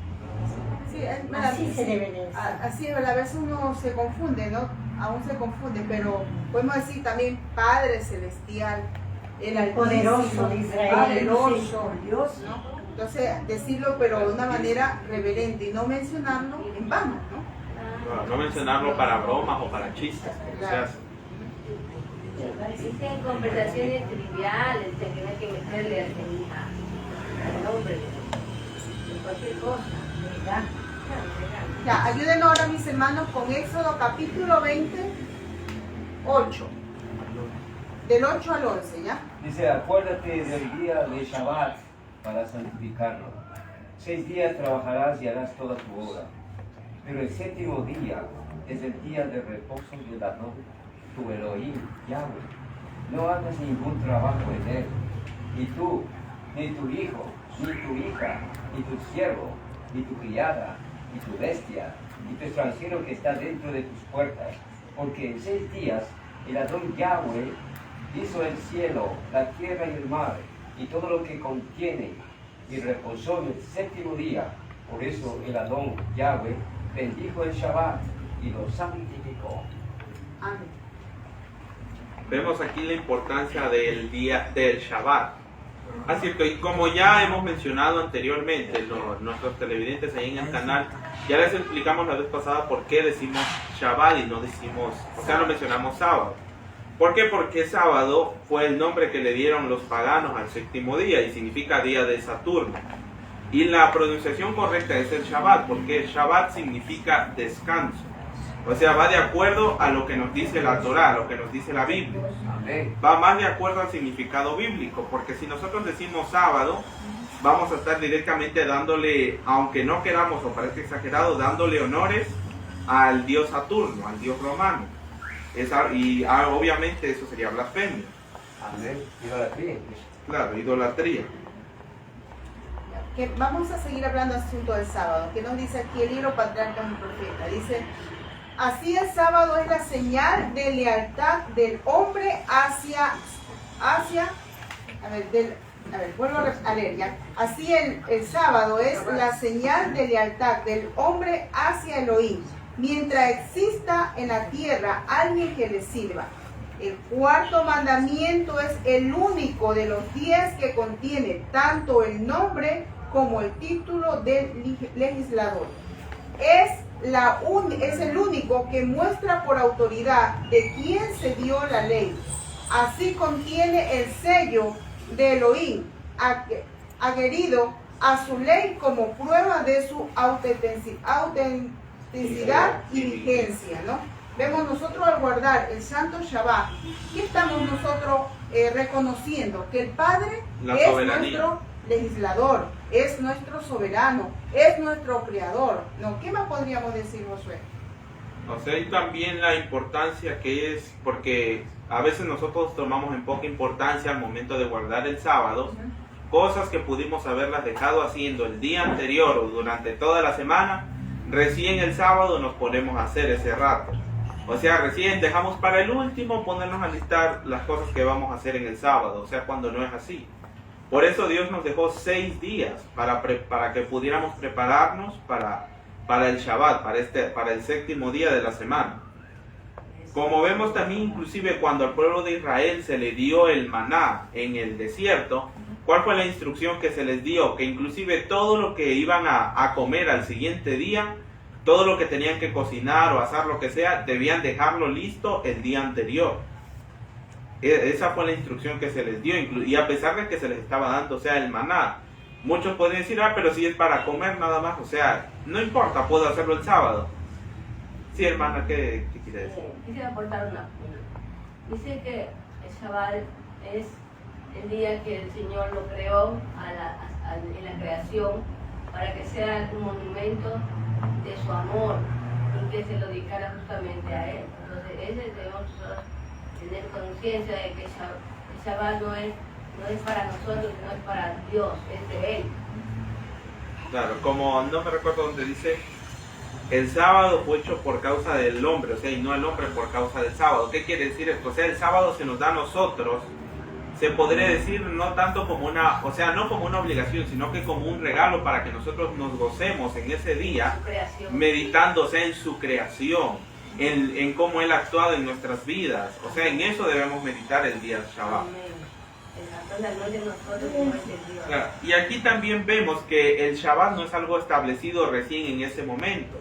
Sí, Así se debe de decir. Así es, a veces uno se confunde, ¿no? Aún se confunde, pero podemos decir también Padre Celestial, el Altísimo, Poderoso de Israel. poderoso, Dios. ¿no? Entonces, decirlo, pero de una manera reverente y no mencionarlo en vano, ¿no? No mencionarlo para bromas o para chistes, como se hace. Existen conversaciones triviales que no hay que meterle al nombre de cualquier cosa, ¿verdad? Ya, ayúdenos ahora, mis hermanos, con Éxodo capítulo 20, 8. Del 8 al 11, ¿ya? Dice, acuérdate del día de Shabbat para santificarlo. 6 días trabajarás y harás toda tu obra. Pero el séptimo día es el día de reposo de Adón, tu Elohim, Yahweh. No hagas ningún trabajo en él. Ni tú, ni tu hijo, ni tu hija, ni tu siervo, ni tu criada, ni tu bestia, ni tu extranjero que está dentro de tus puertas. Porque en 6 días el Adón Yahweh hizo el cielo, la tierra y el mar, y todo lo que contiene, y reposó en el séptimo día. Por eso el Adón Yahweh bendijo el Shabbat y lo santificó. Amén. Vemos aquí la importancia del día del Shabbat. Ah, cierto, y como ya hemos mencionado anteriormente, nuestros televidentes ahí en el canal, ya les explicamos la vez pasada por qué decimos Shabbat y no decimos, o sea, no mencionamos sábado. ¿Por qué? Porque sábado fue el nombre que le dieron los paganos al séptimo día y significa día de Saturno. Y la pronunciación correcta es el Shabbat, porque el Shabbat significa descanso. O sea, va de acuerdo a lo que nos dice la Torá, a lo que nos dice la Biblia. Amén. Va más de acuerdo al significado bíblico, porque si nosotros decimos sábado, vamos a estar directamente dándole, aunque no queramos o parezca exagerado, dándole honores al dios Saturno, al dios romano. Obviamente eso sería blasfemia. Amén. Idolatría. Claro, idolatría. Que vamos a seguir hablando del asunto del sábado. ¿Qué nos dice aquí el libro Patriarcas y Profetas? Dice, así el sábado es la señal de lealtad del hombre hacia vuelvo a leer ya. Así el sábado es la señal de lealtad del hombre hacia Elohim, mientras exista en la tierra alguien que le sirva. El cuarto mandamiento es el único de los 10 que contiene tanto el nombre como el título del legislador. Es el único que muestra por autoridad de quién se dio la ley. Así contiene el sello de Elohim, adherido a su ley como prueba de su autenticidad y vigencia, ¿no? Vemos nosotros al guardar el Santo Shabbat, ¿qué estamos nosotros reconociendo? Que el Padre es nuestro legislador, es nuestro soberano, es nuestro creador, ¿no? ¿Qué más podríamos decir, Josué? O sea, y también la importancia que es, porque a veces nosotros tomamos en poca importancia al momento de guardar el sábado, cosas que pudimos haberlas dejado haciendo el día anterior o durante toda la semana, recién el sábado nos ponemos a hacer ese rato. O sea, recién dejamos para el último ponernos a listar las cosas que vamos a hacer en el sábado, o sea, cuando no es así. Por eso Dios nos dejó 6 días para que pudiéramos prepararnos para el Shabbat, para el séptimo día de la semana. Como vemos también, inclusive cuando al pueblo de Israel se le dio el maná en el desierto, ¿cuál fue la instrucción que se les dio? Que inclusive todo lo que iban a comer al siguiente día, todo lo que tenían que cocinar o hacer lo que sea, debían dejarlo listo el día anterior. Esa fue la instrucción que se les dio, y a pesar de que se les estaba dando, o sea, el maná. Muchos pueden decir, pero si es para comer nada más, o sea, no importa, puedo hacerlo el sábado. Sí, hermana, ¿qué quiere decir? Quisiera aportar una. Dice que el Shabbat es el día que el Señor lo creó en la creación para que sea un monumento de su amor y que se lo dedicara justamente a Él. Entonces, debemos nosotros tener conciencia de que el Shabbat no es para nosotros, no es para Dios, es de Él. Claro, como no me recuerdo dónde dice, el sábado fue hecho por causa del hombre, o sea, y no el hombre por causa del sábado. ¿Qué quiere decir esto? O sea, el sábado se nos da a nosotros, se podría decir no tanto como una, o sea, no como una obligación, sino que como un regalo para que nosotros nos gocemos en ese día, meditando, o sea, en su creación, en cómo Él ha actuado en nuestras vidas. O sea, en eso debemos meditar el día Shabbat. Claro. Y aquí también vemos que el Shabbat no es algo establecido recién en ese momento,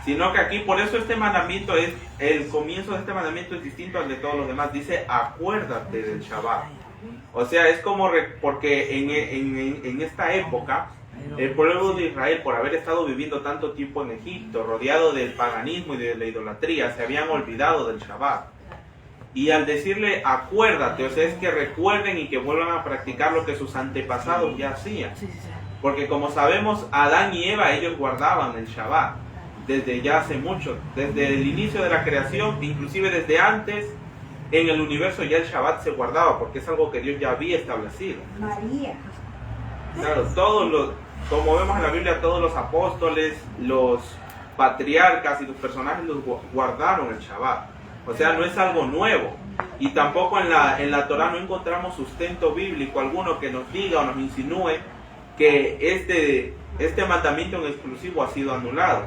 sino que aquí, por eso este mandamiento el comienzo de este mandamiento es distinto al de todos los demás. Dice, acuérdate del Shabbat. O sea, es como, porque en esta época, el pueblo de Israel, por haber estado viviendo tanto tiempo en Egipto, rodeado del paganismo y de la idolatría, se habían olvidado del Shabbat. Y al decirle, acuérdate, o sea, es que recuerden y que vuelvan a practicar lo que sus antepasados ya hacían. Porque como sabemos, Adán y Eva, ellos guardaban el Shabbat desde ya hace mucho, desde el inicio de la creación, inclusive desde antes, en el universo ya el Shabbat se guardaba, porque es algo que Dios ya había establecido. María. Claro, como vemos en la Biblia, todos los apóstoles, los patriarcas y los personajes los guardaron el Shabbat. O sea, no es algo nuevo. Y tampoco en la Torah no encontramos sustento bíblico alguno que nos diga o nos insinúe que este mandamiento en exclusivo ha sido anulado.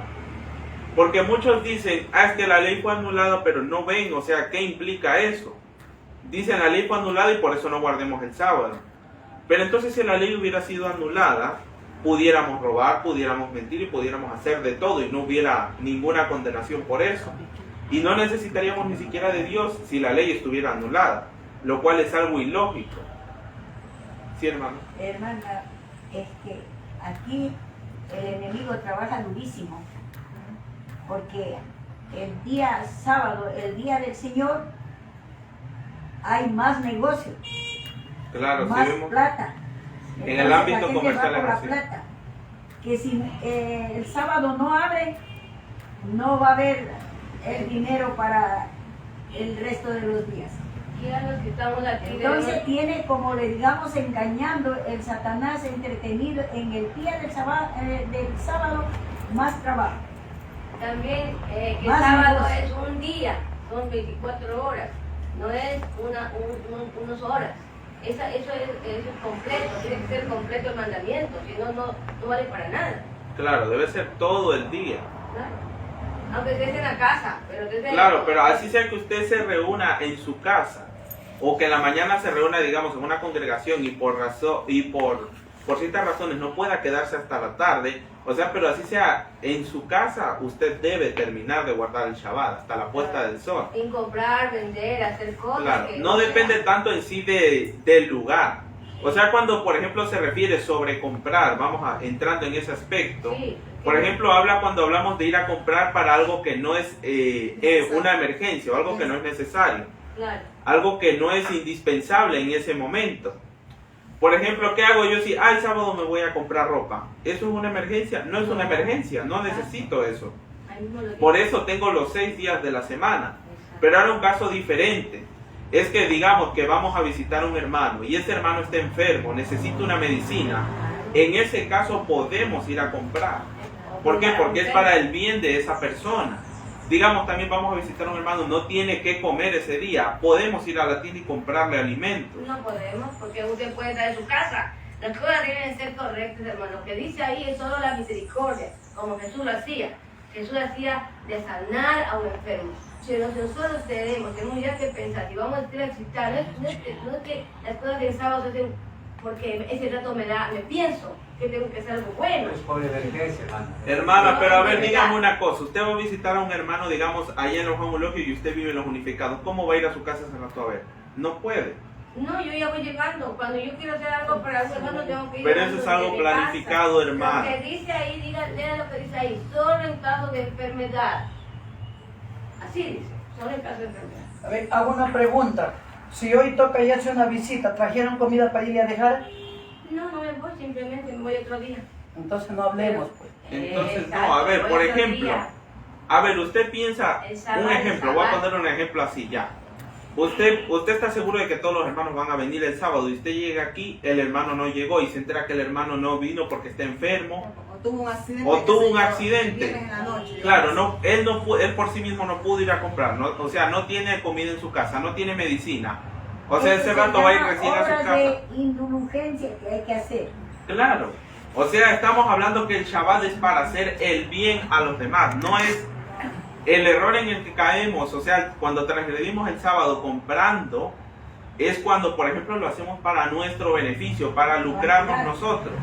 Porque muchos dicen, es que la ley fue anulada, pero no ven, o sea, ¿qué implica eso? Dicen, la ley fue anulada y por eso no guardemos el sábado. Pero entonces si la ley hubiera sido anulada, pudiéramos robar, pudiéramos mentir y pudiéramos hacer de todo y no hubiera ninguna condenación por eso. Y no necesitaríamos ni siquiera de Dios si la ley estuviera anulada, lo cual es algo ilógico. ¿Sí, hermano? Hermana, es que aquí el enemigo trabaja durísimo, porque el día sábado, el día del Señor, hay más negocio, claro, más sí vemos plata. en Entonces, el ámbito la gente comercial va por es la así. plata. Que si el sábado no abre, no va a haber el dinero para el resto de los días. Los que estamos aquí, Entonces tiene, como le digamos, engañando el Satanás entretenido en el día del sábado más trabajo. también que el Más sábado negocio. es un día, son 24 horas, no es unas horas. Eso es completo, tiene que ser completo el mandamiento, si no, no vale para nada. Claro, debe ser todo el día. Claro. Aunque estés en la casa, pero estés Claro, pero así sea que usted se reúna en su casa, o que en la mañana se reúna, digamos, en una congregación y por por ciertas razones no pueda quedarse hasta la tarde, o sea, pero así sea, en su casa usted debe terminar de guardar el Shabbat hasta la puesta del sol. En comprar, vender, hacer cosas. Claro, que no depende tanto en sí del lugar. O sea, cuando por ejemplo se refiere sobre comprar, vamos entrando en ese aspecto. Sí. Por ejemplo, cuando hablamos de ir a comprar para algo que no es una emergencia o algo que no es necesario. Claro. Algo que no es indispensable en ese momento. Por ejemplo, ¿qué hago yo si el sábado me voy a comprar ropa? ¿Eso es una emergencia? No es una emergencia, no necesito eso. Ahí mismo lo Por digo. eso tengo los 6 días de la semana. Pero ahora un caso diferente. Es que digamos que vamos a visitar a un hermano y ese hermano está enfermo, necesita una medicina. En ese caso podemos ir a comprar. ¿Por qué? Porque es para el bien de esa persona. Digamos, también vamos a visitar a un hermano, no tiene que comer ese día. Podemos ir a la tienda y comprarle alimentos. No podemos, porque usted puede estar en su casa. Las cosas deben ser correctas, hermano. Lo que dice ahí es solo la misericordia, como Jesús lo hacía. Jesús hacía de sanar a un enfermo. Si nosotros tenemos ya que pensar, si vamos a necesitar, no es que las cosas del sábado se hacen porque ese rato me pienso que tengo que hacer algo bueno. Es por emergencia, hermano. Hermana, pero a ver, No, dígame una cosa. Usted va a visitar a un hermano, digamos, allá en los Juan Eulogio y usted vive en los Unificados. ¿Cómo va a ir a su casa ese rato a ver? No puede. No, yo ya voy llegando. Cuando yo quiero hacer algo para un hermano, tengo que ir. Pero eso es algo desde planificado, casa. hermano. Lo que dice ahí, lea lo que dice ahí. Solo en caso de enfermedad. Así dice, solo en caso de enfermedad. A ver, hago una pregunta. Si hoy toca y hace una visita, ¿trajeron comida para ir a dejar? No, no me voy, simplemente me voy otro día. Entonces no hablemos, pues. Entonces, Exacto, no, a ver, voy por otro ejemplo, día. a ver, usted piensa, El sábado, un ejemplo, el voy a sábado. poner un ejemplo así ya. Usted está seguro de que todos los hermanos van a venir el sábado y usted llega aquí, el hermano no llegó y se entera que el hermano no vino porque está enfermo. O tuvo un accidente. O tuvo qué sé un yo, accidente. el viernes en la noche, Claro, no, él por sí mismo no pudo ir a comprar, no, o sea, no tiene comida en su casa, no tiene medicina. O sea, ese rato va a ir recién a su Obras casa. de indulgencia que hay que hacer. Claro. O sea, estamos hablando que el Shabbat es para hacer el bien a los demás, no es el error en el que caemos. O sea, cuando transgredimos el sábado comprando, es cuando, por ejemplo, lo hacemos para nuestro beneficio, para lucrarnos nosotros.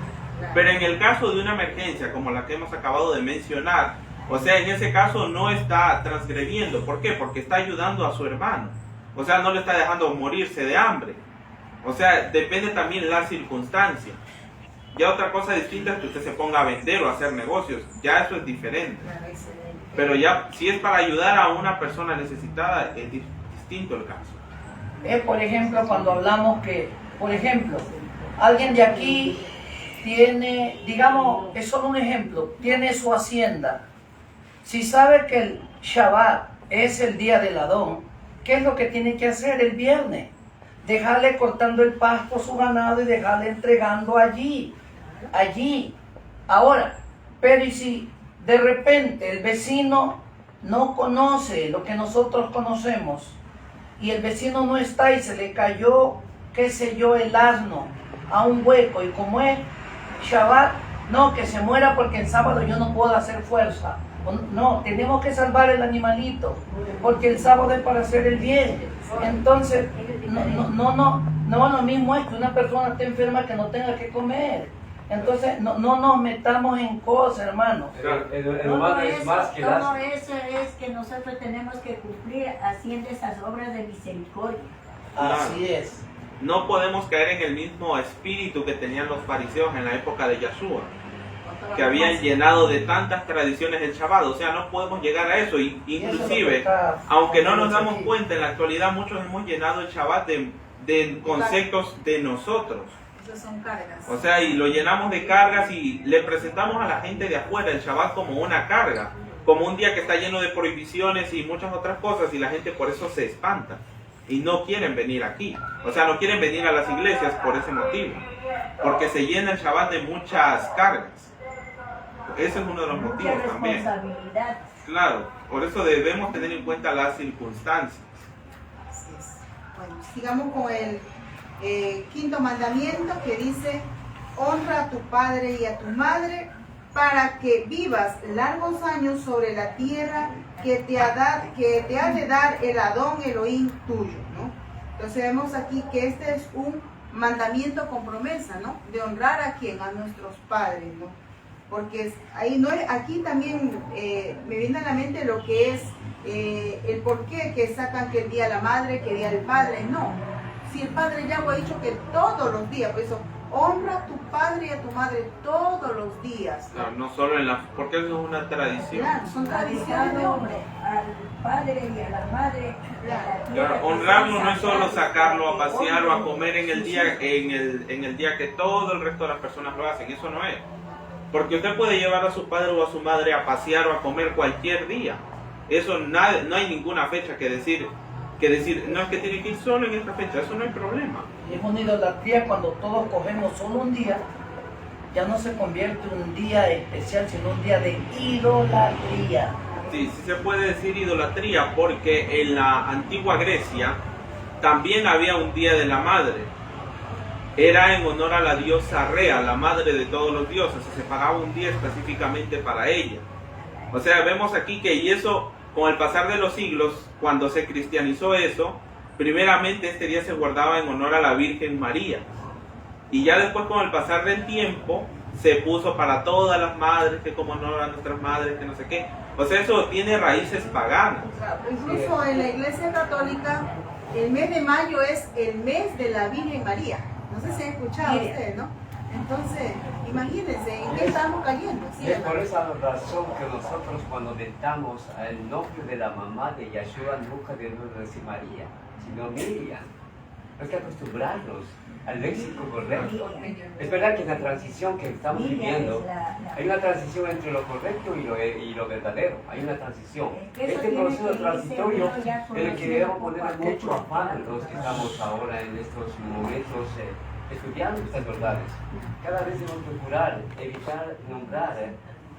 Pero en el caso de una emergencia como la que hemos acabado de mencionar, o sea, en ese caso no está transgrediendo. ¿Por qué? Porque está ayudando a su hermano. O sea, no le está dejando morirse de hambre. O sea, depende también la circunstancia. Ya otra cosa distinta es que usted se ponga a vender o a hacer negocios. Ya eso es diferente. Pero ya, si es para ayudar a una persona necesitada, es distinto el caso. Por ejemplo, cuando hablamos que, por ejemplo, alguien de aquí tiene, digamos, es solo un ejemplo, tiene su hacienda. Si sabe que el Shabbat es el día del Adón, ¿qué es lo que tiene que hacer el viernes? Dejarle cortando el pasto a su ganado y dejarle entregando allí. Ahora, pero y si de repente el vecino no conoce lo que nosotros conocemos y el vecino no está y se le cayó, qué sé yo, el asno a un hueco y como es Shabbat, no, que se muera porque el sábado yo no puedo hacer fuerza. No, tenemos que salvar el animalito porque el sábado es para hacer el bien. Entonces, no, lo mismo es que una persona esté enferma que no tenga que comer. Entonces, no nos metamos en cosas, hermanos. El humano es más que las... Todo eso es que nosotros tenemos que cumplir haciendo esas obras de misericordia. Así es. No podemos caer en el mismo espíritu que tenían los fariseos en la época de Yahshua, que habían llenado de tantas tradiciones el Shabbat. O sea, no podemos llegar a eso. Inclusive, aunque no nos damos cuenta, en la actualidad muchos hemos llenado el Shabbat de conceptos de nosotros. Esas son cargas. O sea, y lo llenamos de cargas y le presentamos a la gente de afuera el Shabbat como una carga, como un día que está lleno de prohibiciones y muchas otras cosas, y la gente por eso se espanta y no quieren venir aquí. O sea, no quieren venir a las iglesias por ese motivo, porque se llena el Shabbat de muchas cargas. Ese es uno de los motivos también. Responsabilidad. Claro, por eso debemos tener en cuenta las circunstancias. Así es. Bueno, sigamos con el quinto mandamiento que dice: honra a tu padre y a tu madre para que vivas largos años sobre la tierra que te ha de dar el Adón Elohim tuyo, ¿no? Entonces vemos aquí que este es un mandamiento con promesa, ¿no? De honrar a quién, a nuestros padres, ¿no? Porque ahí no es, aquí también me viene a la mente lo que es el por qué que sacan que el día de la madre, que el día del padre, no. Si el Padre ya ha dicho que todos los días, por eso, honra a tu padre y a tu madre todos los días. Claro, no solo en la... porque eso es una tradición. Claro, son tradiciones de hombre. Al padre y a la madre. Claro, honrarlo no es solo sacarlo a pasear o a comer en el día que todo el resto de las personas lo hacen, eso no es. Porque usted puede llevar a su padre o a su madre a pasear o a comer cualquier día. Eso no hay ninguna fecha que decir, no es que tiene que ir solo en esta fecha, eso no hay problema. Es una idolatría cuando todos cogemos solo un día, ya no se convierte en un día especial, sino un día de idolatría. Sí, sí se puede decir idolatría, porque en la antigua Grecia también había un día de la madre. Era en honor a la diosa Rea, la madre de todos los dioses, y se pagaba un día específicamente para ella. O sea, vemos aquí que, y eso, con el pasar de los siglos, cuando se cristianizó eso, primeramente este día se guardaba en honor a la Virgen María. Y ya después, con el pasar del tiempo, se puso para todas las madres, que como honor a nuestras madres, que no sé qué. O sea, eso tiene raíces paganas. Incluso en la Iglesia Católica, el mes de mayo es el mes de la Virgen María. No sé si han escuchado ustedes, ¿no? Entonces, imagínense, ¿en qué estamos cayendo? ¿Sí? Es por esa razón que nosotros, cuando dictamos el nombre de la mamá de Yeshua, nunca debemos decir María, sino Miriam. Hay que acostumbrarnos al léxico correcto. Es verdad que en la transición que estamos viviendo, hay una transición entre lo correcto y lo verdadero. Hay una transición. Este proceso transitorio en el que debemos poner mucho afán los que estamos ahora en estos momentos estudiando estas verdades. Cada vez debemos procurar evitar nombrar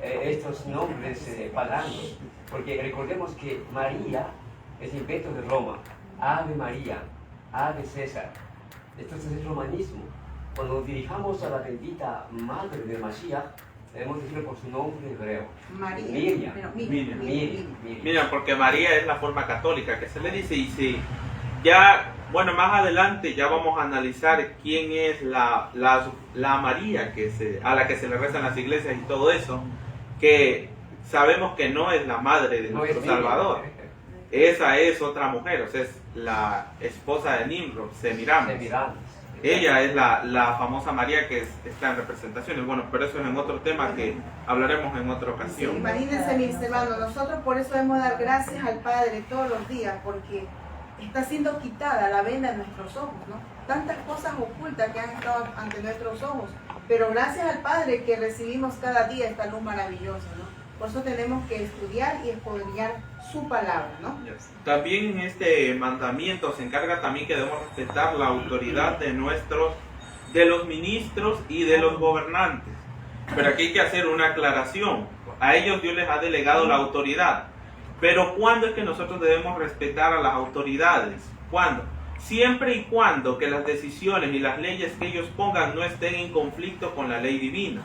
estos nombres paganos, porque recordemos que María es invento de Roma. Ave María, Ave César. Esto es el romanismo. Cuando nos dirijamos a la bendita madre de Mashiach, debemos decirlo por su nombre hebreo. María. Miriam. Mira, porque María es la forma católica que se le dice, y si ya, bueno, más adelante ya vamos a analizar quién es la María a la que se le rezan las iglesias y todo eso, que sabemos que no es la madre de nuestro Salvador. Esa es otra mujer, o sea, es la esposa de Nimrod, Semiramis. Ella es la famosa María que está en representaciones. Bueno, pero eso es en otro tema que hablaremos en otra ocasión. Sí, imagínense, mis hermanos, nosotros por eso debemos dar gracias al Padre todos los días, porque está siendo quitada la venda de nuestros ojos, ¿no? Tantas cosas ocultas que han estado ante nuestros ojos, pero gracias al Padre que recibimos cada día esta luz maravillosa, ¿no? Por eso tenemos que estudiar y escudriñar su palabra, ¿no? También en este mandamiento se encarga también que debemos respetar la autoridad de los ministros y de los gobernantes. Pero aquí hay que hacer una aclaración. A ellos Dios les ha delegado la autoridad. Pero ¿cuándo es que nosotros debemos respetar a las autoridades? ¿Cuándo? Siempre y cuando que las decisiones y las leyes que ellos pongan no estén en conflicto con la ley divina.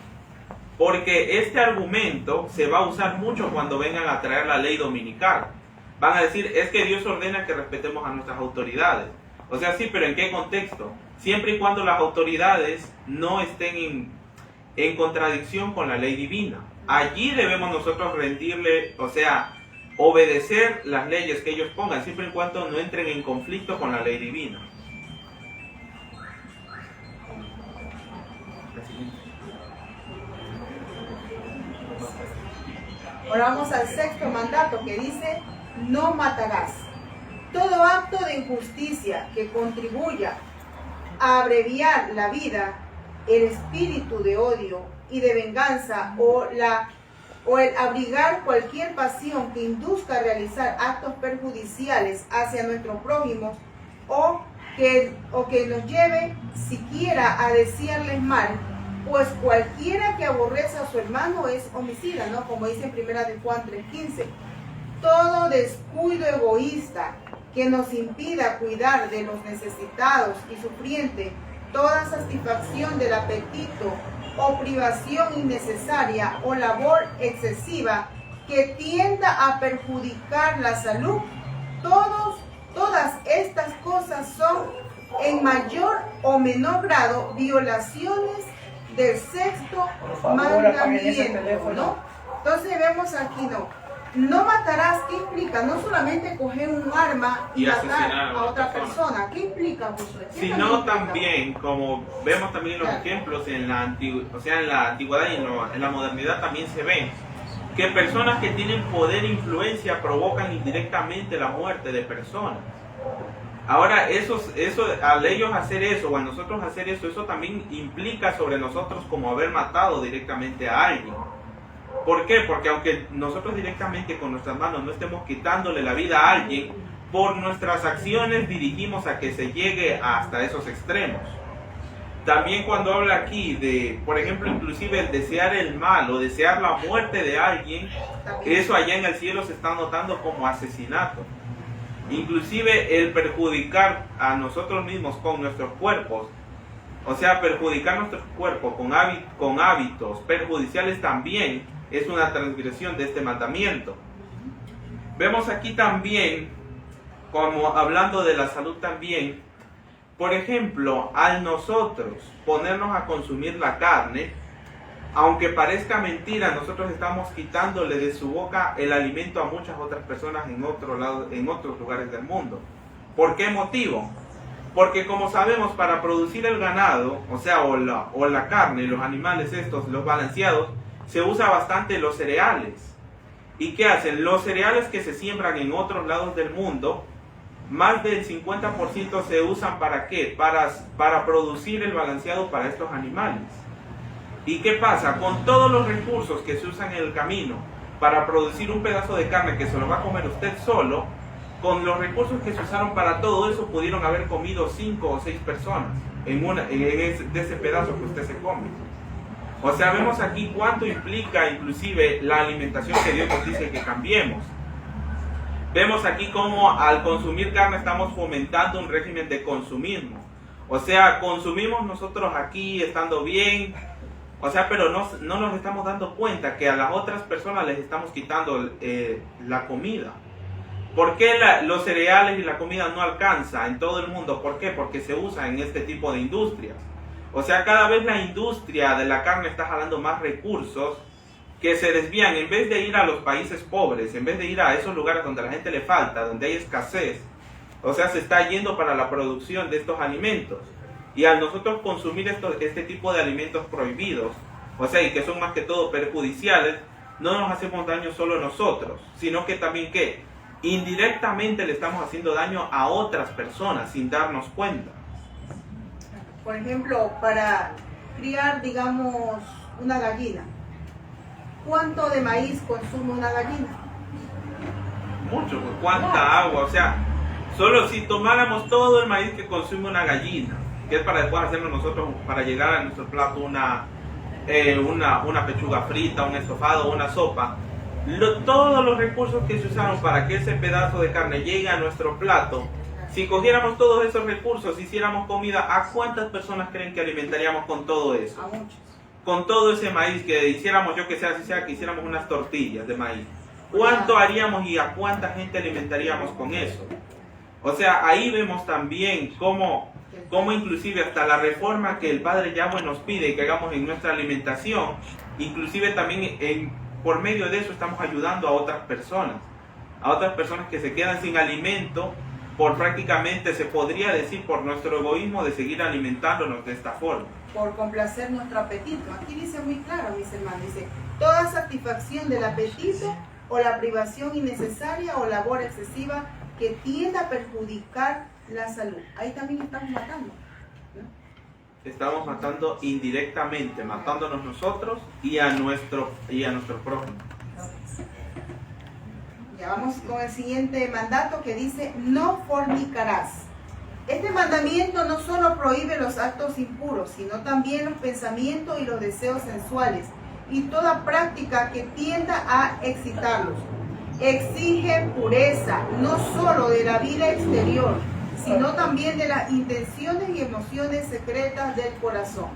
Porque este argumento se va a usar mucho cuando vengan a traer la ley dominical. Van a decir, es que Dios ordena que respetemos a nuestras autoridades. O sea, sí, pero ¿en qué contexto? Siempre y cuando las autoridades no estén en contradicción con la ley divina. Allí debemos nosotros rendirle, o sea, obedecer las leyes que ellos pongan, siempre y cuando no entren en conflicto con la ley divina. Ahora vamos al sexto mandato que dice, no matarás. Todo acto de injusticia que contribuya a abreviar la vida, el espíritu de odio y de venganza o el abrigar cualquier pasión que induzca a realizar actos perjudiciales hacia nuestros prójimos o que nos lleve siquiera a desearles mal, pues cualquiera que aborrece a su hermano es homicida, ¿no? Como dice en 1 de Juan 3:15. Todo descuido egoísta que nos impida cuidar de los necesitados y sufrientes, toda satisfacción del apetito o privación innecesaria o labor excesiva que tienda a perjudicar la salud, todas estas cosas son en mayor o menor grado violaciones del sexto mandamiento, ¿no? Entonces vemos aquí, no matarás. ¿Qué implica? No solamente coger un arma y matar a otra persona. ¿Qué implica, Josué? Sino también, como vemos también los ejemplos en la antigüedad y en la modernidad también se ven que personas que tienen poder e influencia provocan indirectamente la muerte de personas. Ahora, al ellos hacer eso, o a nosotros hacer eso, eso también implica sobre nosotros como haber matado directamente a alguien. ¿Por qué? Porque aunque nosotros directamente con nuestras manos no estemos quitándole la vida a alguien, por nuestras acciones dirigimos a que se llegue hasta esos extremos. También cuando habla aquí de, por ejemplo, inclusive el desear el mal o desear la muerte de alguien, eso allá en el cielo se está notando como asesinato. Inclusive el perjudicar a nosotros mismos con nuestros cuerpos, o sea, perjudicar nuestro cuerpo con hábitos perjudiciales también es una transgresión de este mandamiento. Vemos aquí también, como hablando de la salud también, por ejemplo, al nosotros ponernos a consumir la carne, aunque parezca mentira, nosotros estamos quitándole de su boca el alimento a muchas otras personas en otros lugares del mundo. ¿Por qué motivo? Porque como sabemos, para producir el ganado, o sea, o la carne, los animales estos, los balanceados, se usa bastante los cereales. ¿Y qué hacen? Los cereales que se siembran en otros lados del mundo, más del 50% se usan ¿para qué? Para producir el balanceado para estos animales. ¿Y qué pasa? Con todos los recursos que se usan en el camino para producir un pedazo de carne que se lo va a comer usted solo, con los recursos que se usaron para todo eso pudieron haber comido 5 o 6 personas de ese pedazo que usted se come. O sea, vemos aquí cuánto implica inclusive la alimentación que Dios nos dice que cambiemos. Vemos aquí cómo al consumir carne estamos fomentando un régimen de consumismo. O sea, consumimos nosotros aquí estando bien, o sea, pero no nos estamos dando cuenta que a las otras personas les estamos quitando la comida. ¿Por qué los cereales y la comida no alcanza en todo el mundo? ¿Por qué? Porque se usa en este tipo de industrias. O sea, cada vez la industria de la carne está jalando más recursos que se desvían. En vez de ir a los países pobres, en vez de ir a esos lugares donde a la gente le falta, donde hay escasez, o sea, se está yendo para la producción de estos alimentos. Y al nosotros consumir este tipo de alimentos prohibidos, o sea, y que son más que todo perjudiciales, no nos hacemos daño solo nosotros, sino que también, ¿qué? Indirectamente le estamos haciendo daño a otras personas sin darnos cuenta. Por ejemplo, para criar, digamos, una gallina, ¿cuánto de maíz consume una gallina? Mucho, ¿cuánta agua? O sea, solo si tomáramos todo el maíz que consume una gallina, que es para después hacerlo nosotros, para llegar a nuestro plato una pechuga frita, un estofado, una sopa, todos los recursos que se usaron para que ese pedazo de carne llegue a nuestro plato, si cogiéramos todos esos recursos, hiciéramos comida, ¿a cuántas personas creen que alimentaríamos con todo eso? A muchos. Con todo ese maíz que hiciéramos, yo que sé, así sea, que hiciéramos unas tortillas de maíz. ¿Cuánto haríamos y a cuánta gente alimentaríamos con eso? O sea, ahí vemos también cómo inclusive hasta la reforma que el Padre Yahweh nos pide que hagamos en nuestra alimentación, inclusive también por medio de eso estamos ayudando a otras personas que se quedan sin alimento por prácticamente, se podría decir, por nuestro egoísmo de seguir alimentándonos de esta forma. Por complacer nuestro apetito. Aquí dice muy claro, mis hermanos, dice, toda satisfacción del apetito o la privación innecesaria o labor excesiva que tienda a perjudicar la salud. Ahí también estamos matando, ¿no? Estamos matando indirectamente, matándonos nosotros y a nuestro prójimo. Ya vamos con el siguiente mandato que dice, no fornicarás. Este mandamiento no solo prohíbe los actos impuros, sino también los pensamientos y los deseos sensuales y toda práctica que tienda a excitarlos. Exige pureza, no solo de la vida exterior, sino también de las intenciones y emociones secretas del corazón.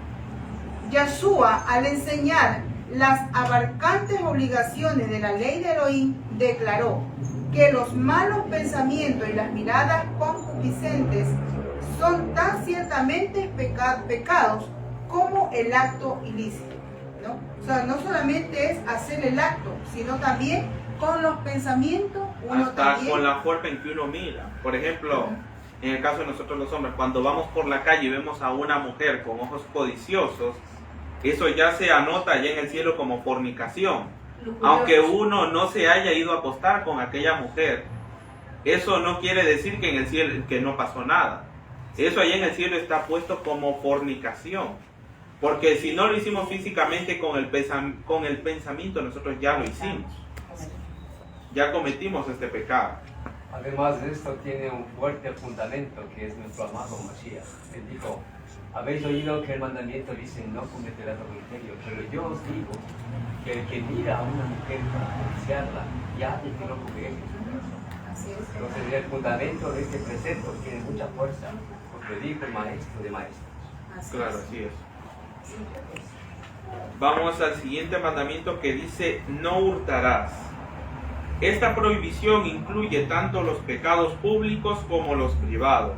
Yahshua, al enseñar las abarcantes obligaciones de la ley de Elohim, declaró que los malos pensamientos y las miradas concupiscentes son tan ciertamente pecados como el acto ilícito, ¿no? O sea, no solamente es hacer el acto, sino también con los pensamientos, uno hasta también... con la forma en que uno mira. Por ejemplo, en el caso de nosotros los hombres, cuando vamos por la calle y vemos a una mujer con ojos codiciosos, eso ya se anota allá en el cielo como fornicación. Aunque uno no se haya ido a acostar con aquella mujer, eso no quiere decir que en el cielo que no pasó nada. Eso allá en el cielo está puesto como fornicación. Porque si no lo hicimos físicamente con el pensamiento, nosotros ya lo hicimos. Ya cometimos este pecado. Además de esto tiene un fuerte fundamento que es nuestro amado Mashiach. Él dijo, habéis oído que el mandamiento dice no cometerás adulterio, pero yo os digo que el que mira a una mujer para codiciarla, ya no comete en su corazón. Así es. Entonces el fundamento de este precepto tiene mucha fuerza, porque dijo el maestro de maestros. Así Claro, es. así es. Vamos al siguiente mandamiento que dice no hurtarás. Esta prohibición incluye tanto los pecados públicos como los privados.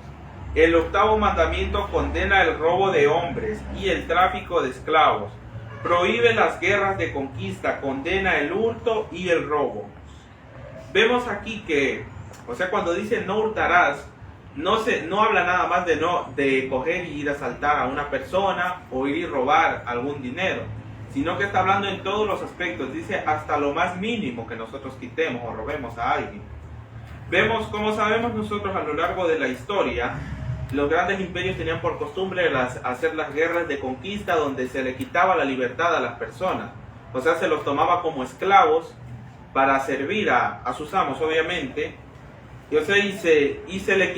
El octavo mandamiento condena el robo de hombres y el tráfico de esclavos. Prohíbe las guerras de conquista, condena el hurto y el robo. Vemos aquí que, o sea, cuando dice no hurtarás, no habla nada más de coger y ir a asaltar a una persona o ir y robar algún dinero, sino que está hablando en todos los aspectos. Dice hasta lo más mínimo que nosotros quitemos o robemos a alguien. Vemos, como sabemos nosotros a lo largo de la historia, los grandes imperios tenían por costumbre hacer las guerras de conquista donde se le quitaba la libertad a las personas. O sea, se los tomaba como esclavos para servir a sus amos, obviamente. Y, o sea,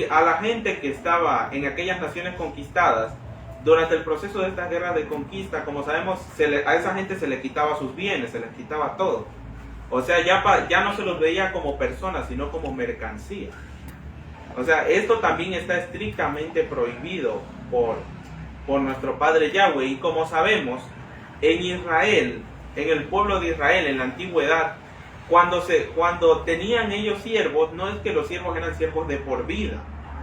a la gente que estaba en aquellas naciones conquistadas, durante el proceso de estas guerras de conquista, como sabemos, a esa gente se le quitaba sus bienes, se les quitaba todo. O sea, ya no se los veía como personas, sino como mercancía. O sea, esto también está estrictamente prohibido por nuestro Padre Yahweh. Y como sabemos, en Israel, en el pueblo de Israel, en la antigüedad, cuando tenían ellos siervos, no es que los siervos eran siervos de por vida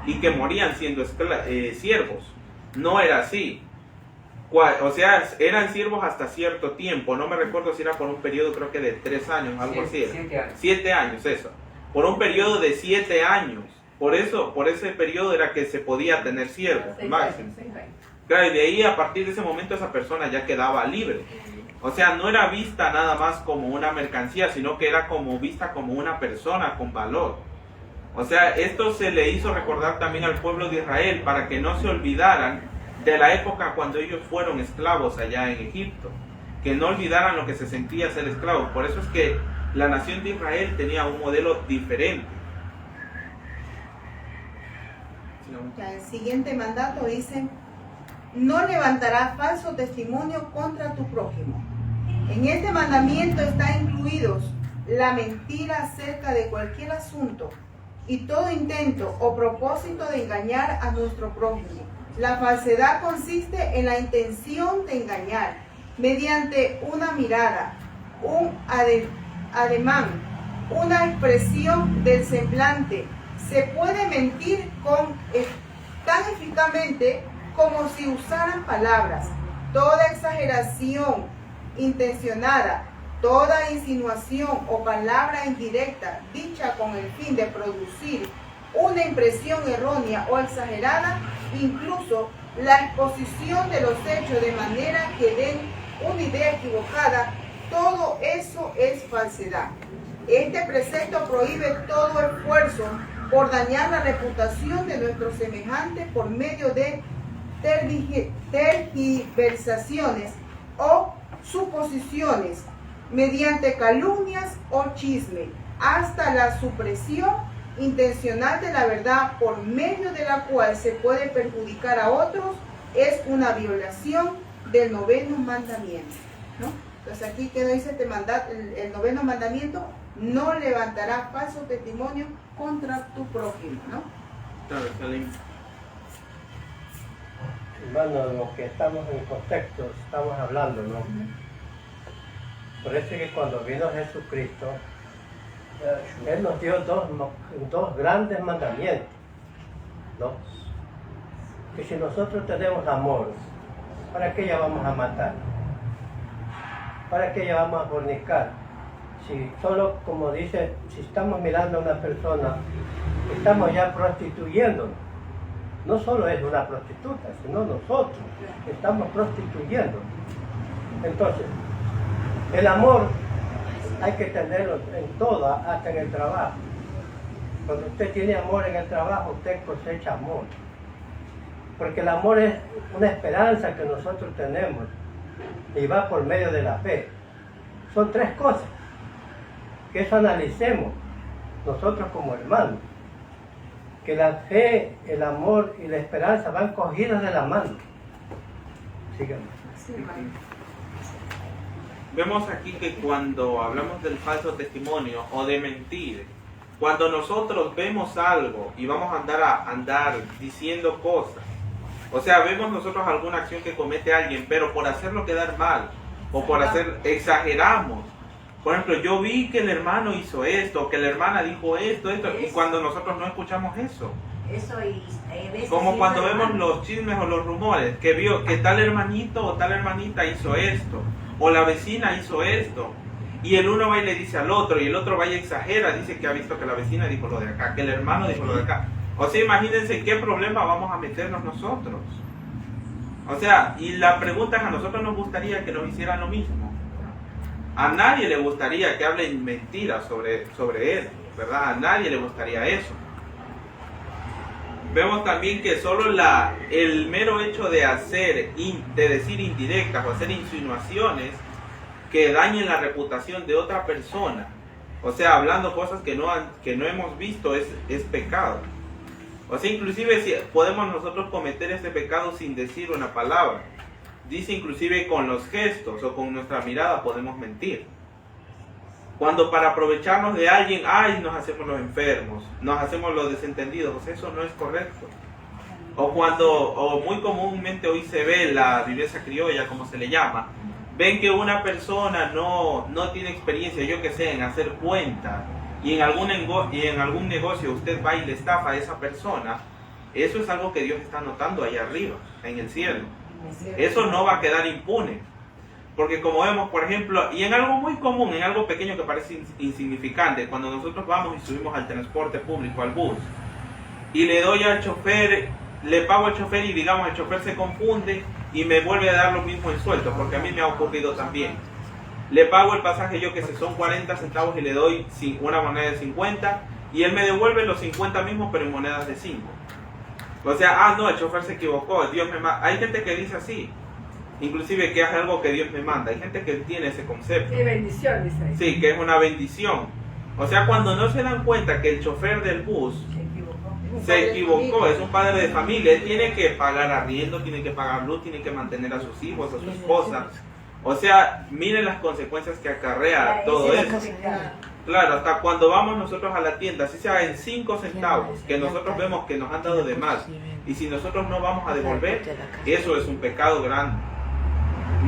y que morían siendo siervos. No era así. O sea, eran siervos hasta cierto tiempo. No me recuerdo si era por un periodo, creo que de 3 años, algo así. 7 años. 7 años, eso. Por un periodo de 7 años. Por ese periodo era que se podía tener siervos, máximo. Claro, y de ahí, a partir de ese momento, esa persona ya quedaba libre. O sea, no era vista nada más como una mercancía, sino que era vista como una persona con valor. O sea, esto se le hizo recordar también al pueblo de Israel para que no se olvidaran de la época cuando ellos fueron esclavos allá en Egipto. Que no olvidaran lo que se sentía ser esclavos. Por eso es que la nación de Israel tenía un modelo diferente. El siguiente mandato dice: no levantarás falso testimonio contra tu prójimo. En este mandamiento está incluidos la mentira acerca de cualquier asunto y todo intento o propósito de engañar a nuestro prójimo. La falsedad consiste en la intención de engañar mediante una mirada, un ademán, una expresión del semblante. Se puede mentir tan eficazmente como si usaran palabras. Toda exageración intencionada, toda insinuación o palabra indirecta dicha con el fin de producir una impresión errónea o exagerada, incluso la exposición de los hechos de manera que den una idea equivocada, todo eso es falsedad. Este precepto prohíbe todo esfuerzo por dañar la reputación de nuestros semejantes por medio de tergiversaciones o suposiciones, mediante calumnias o chisme, hasta la supresión intencional de la verdad, por medio de la cual se puede perjudicar a otros, es una violación del 9º mandamiento, ¿no? Entonces aquí quedó dice el 9º mandamiento: no levantarás falso testimonio contra tu prójimo, ¿no? Claro, Salim. Hermano, lo que estamos en contexto, estamos hablando, ¿no? Por eso es que cuando vino Jesucristo, Él nos dio dos grandes mandamientos, ¿no? que si nosotros tenemos amor, ¿para qué ya vamos a matar? ¿Para qué ya vamos a fornicar? Si solo, como dice, si estamos mirando a una persona, estamos ya prostituyéndonos. No solo es una prostituta, sino nosotros estamos prostituyendo. Entonces, el amor hay que tenerlo en todo, hasta en el trabajo. Cuando usted tiene amor en el trabajo, usted cosecha amor. Porque el amor es una esperanza que nosotros tenemos y va por medio de la fe. Son tres cosas. Que eso analicemos nosotros como hermanos. Que la fe, el amor y la esperanza van cogidas de la mano. Síganme. Vemos aquí que cuando hablamos del falso testimonio o de mentir, cuando nosotros vemos algo y vamos a andar diciendo cosas, o sea, vemos nosotros alguna acción que comete alguien, pero por hacerlo quedar mal, o por exageramos. Por ejemplo, yo vi que el hermano hizo esto, que la hermana dijo esto, y cuando nosotros no escuchamos eso. Como cuando vemos los chismes o los rumores, que vio que tal hermanito o tal hermanita hizo esto, o la vecina hizo esto, y el uno va y le dice al otro, y el otro va y exagera, dice que ha visto que la vecina dijo lo de acá, que el hermano dijo lo de acá. O sea, imagínense qué problema vamos a meternos nosotros. O sea, y la pregunta es, a nosotros nos gustaría que nos hicieran lo mismo. A nadie le gustaría que hablen mentiras sobre él, ¿verdad? A nadie le gustaría eso. Vemos también que solo el mero hecho de decir indirectas o hacer insinuaciones que dañen la reputación de otra persona, o sea, hablando cosas que no hemos visto, es pecado. O sea, inclusive si podemos nosotros cometer este pecado sin decir una palabra. Dice inclusive con los gestos o con nuestra mirada podemos mentir. Cuando para aprovecharnos de alguien, nos hacemos los enfermos, nos hacemos los desentendidos, o sea, eso no es correcto. O muy comúnmente hoy se ve la viveza criolla, como se le llama, ven que una persona no tiene experiencia, yo que sé, en hacer cuentas, y en algún negocio usted va y le estafa a esa persona, eso es algo que Dios está notando allá arriba, en el cielo. Eso no va a quedar impune. Porque como vemos, por ejemplo, y en algo muy común, en algo pequeño que parece insignificante, cuando nosotros vamos y subimos al transporte público, al bus, y le doy al chofer, le pago al chofer y digamos el chofer se confunde y me vuelve a dar lo mismo en sueldo, porque a mí me ha ocurrido también. Le pago el pasaje, yo que sé, son 40 centavos y le doy una moneda de 50 y él me devuelve los 50 mismos pero en monedas de 5. O sea, no, el chofer se equivocó, Dios me manda. Hay gente que dice así, inclusive que es algo que Dios me manda. Hay gente que tiene ese concepto. Qué bendición, dice ahí. Sí, que es una bendición. O sea, cuando no se dan cuenta que el chofer del bus se equivocó, es un padre de familia, él tiene que pagar arriendo, tiene que pagar luz, tiene que mantener a sus hijos, a su esposa. O sea, miren las consecuencias que acarrea todo eso. Claro, hasta cuando vamos nosotros a la tienda, así sea en 5 centavos, que nosotros vemos que nos han dado de más, y si nosotros no vamos a devolver, eso es un pecado grande.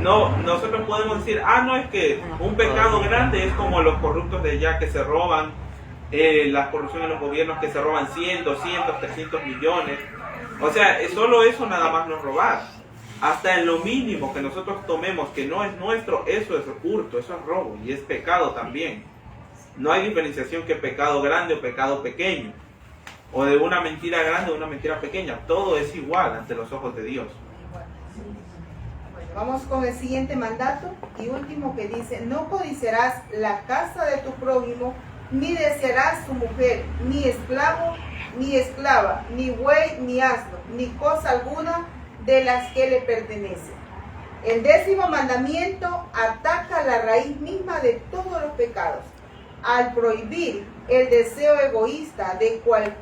No, nosotros podemos decir, no, es que un pecado grande es como los corruptos de allá que se roban, las corrupciones en los gobiernos que se roban 100, 200, 300 millones. O sea, solo eso nada más no es robar. Hasta en lo mínimo que nosotros tomemos que no es nuestro, eso es hurto, eso es robo y es pecado también. No hay diferenciación que pecado grande o pecado pequeño, o de una mentira grande o una mentira pequeña. Todo es igual ante los ojos de Dios. Bueno, vamos con el siguiente mandato y último que dice: no codiciarás la casa de tu prójimo, ni desearás su mujer, ni esclavo, ni esclava, ni buey, ni asno, ni cosa alguna de las que le pertenecen. El 10º mandamiento ataca la raíz misma de todos los pecados, al prohibir el deseo egoísta del cual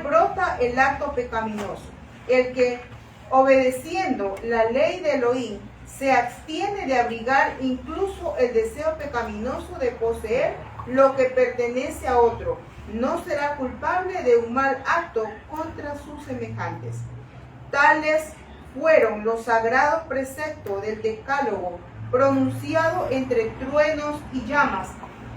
brota el acto pecaminoso. El que, obedeciendo la ley de Elohim, se abstiene de abrigar incluso el deseo pecaminoso de poseer lo que pertenece a otro, no será culpable de un mal acto contra sus semejantes. Tales fueron los sagrados preceptos del Decálogo, pronunciado entre truenos y llamas,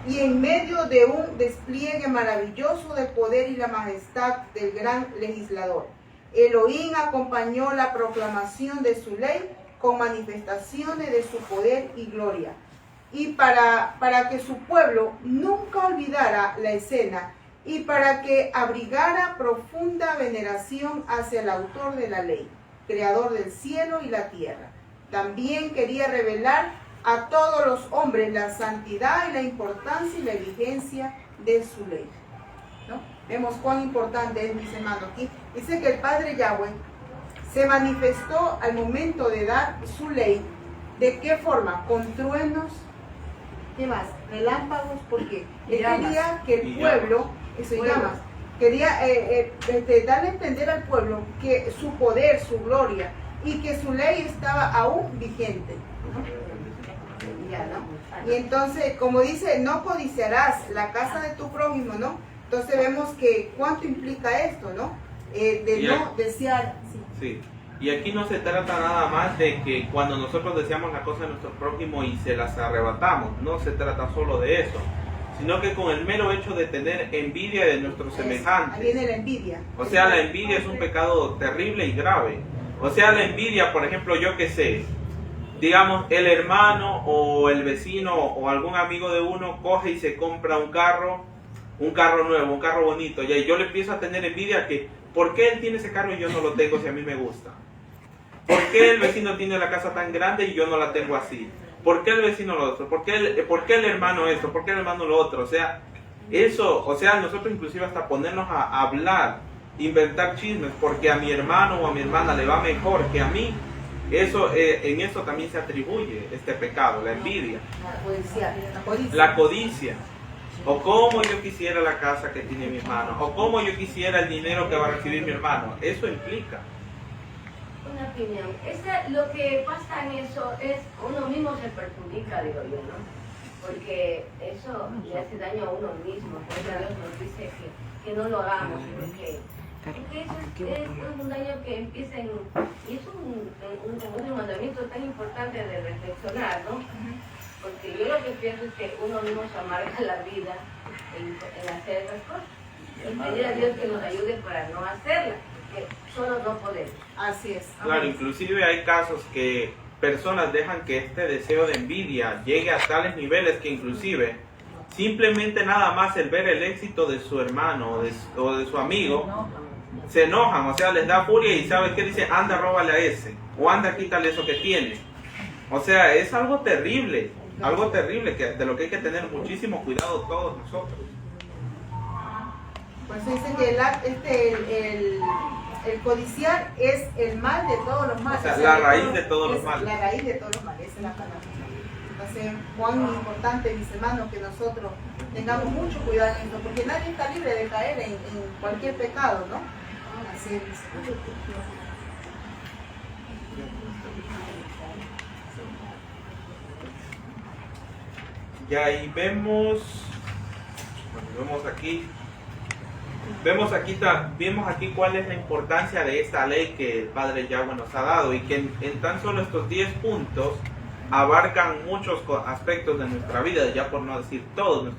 y en medio de un despliegue maravilloso del poder y la majestad del gran legislador. Elohim acompañó la proclamación de su ley con manifestaciones de su poder y gloria. Y para que su pueblo nunca olvidara la escena y para que abrigara profunda veneración hacia el autor de la ley, creador del cielo y la tierra. También quería revelar a todos los hombres la santidad y la importancia y la vigencia de su ley. ¿No? Vemos cuán importante es, mis hermanos. Aquí dice que el Padre Yahweh se manifestó al momento de dar su ley. ¿De qué forma? Con truenos, ¿qué más? Relámpagos, porque él quería que el pueblo, eso llamas, quería darle a entender al pueblo que su poder, su gloria y que su ley estaba aún vigente, ¿no? Ya, ¿no? Y entonces, como dice, no codiciarás la casa de tu prójimo, ¿no? Entonces vemos que cuánto implica esto, ¿no? De no desear. Sí. Y aquí no se trata nada más de que cuando nosotros deseamos la cosa de nuestro prójimo y se las arrebatamos, no se trata solo de eso, sino que con el mero hecho de tener envidia de nuestros semejantes. Ahí viene la envidia. O sea, la envidia es un pecado terrible y grave. O sea, la envidia, por ejemplo, yo qué sé, digamos, el hermano o el vecino o algún amigo de uno coge y se compra un carro nuevo, un carro bonito, y yo le empiezo a tener envidia que, ¿por qué él tiene ese carro y yo no lo tengo si a mí me gusta? ¿Por qué el vecino tiene la casa tan grande y yo no la tengo así? ¿Por qué el vecino lo otro? ¿Por qué el hermano esto? ¿Por qué el hermano lo otro? O sea, eso, o sea, nosotros inclusive hasta ponernos a hablar, inventar chismes, porque a mi hermano o a mi hermana le va mejor que a mí, eso, en eso también se atribuye este pecado, la envidia, la codicia. O cómo yo quisiera la casa que tiene mi hermano, o cómo yo quisiera el dinero que va a recibir mi hermano. Eso implica. Una opinión. Lo que pasa en eso es uno mismo se perjudica, digo yo, ¿no? Porque eso le hace daño a uno mismo. Por eso Dios nos dice que no lo hagamos. Porque eso es un daño que empieza en... Y es un mandamiento tan importante de reflexionar, ¿no? Porque yo lo que pienso es que uno mismo se amarga la vida en hacer esas cosas. Y pedir a Dios que nos ayude para no hacerlas, porque solo no podemos. Así es. Claro, inclusive hay casos que personas dejan que este deseo de envidia llegue a tales niveles que inclusive simplemente nada más el ver el éxito de su hermano o de su amigo, se enojan, o sea, les da furia y ¿sabes qué? Dice, anda, róbale a ese, o anda, quítale eso que tiene. O sea, es algo terrible de lo que hay que tener muchísimo cuidado todos nosotros. Pues dice que el codiciar es el mal de todos los males. O sea, la raíz de todos los males. La raíz de todos los males, esa es la palabra. Entonces, cuán importante, mis hermanos, que nosotros tengamos mucho cuidado en esto, porque nadie está libre de caer en cualquier pecado, ¿no? Así es. Y ahí vemos aquí cuál es la importancia de esta ley que el Padre Yahweh nos ha dado y que en tan solo estos 10 puntos abarcan muchos aspectos de nuestra vida, ya por no decir todos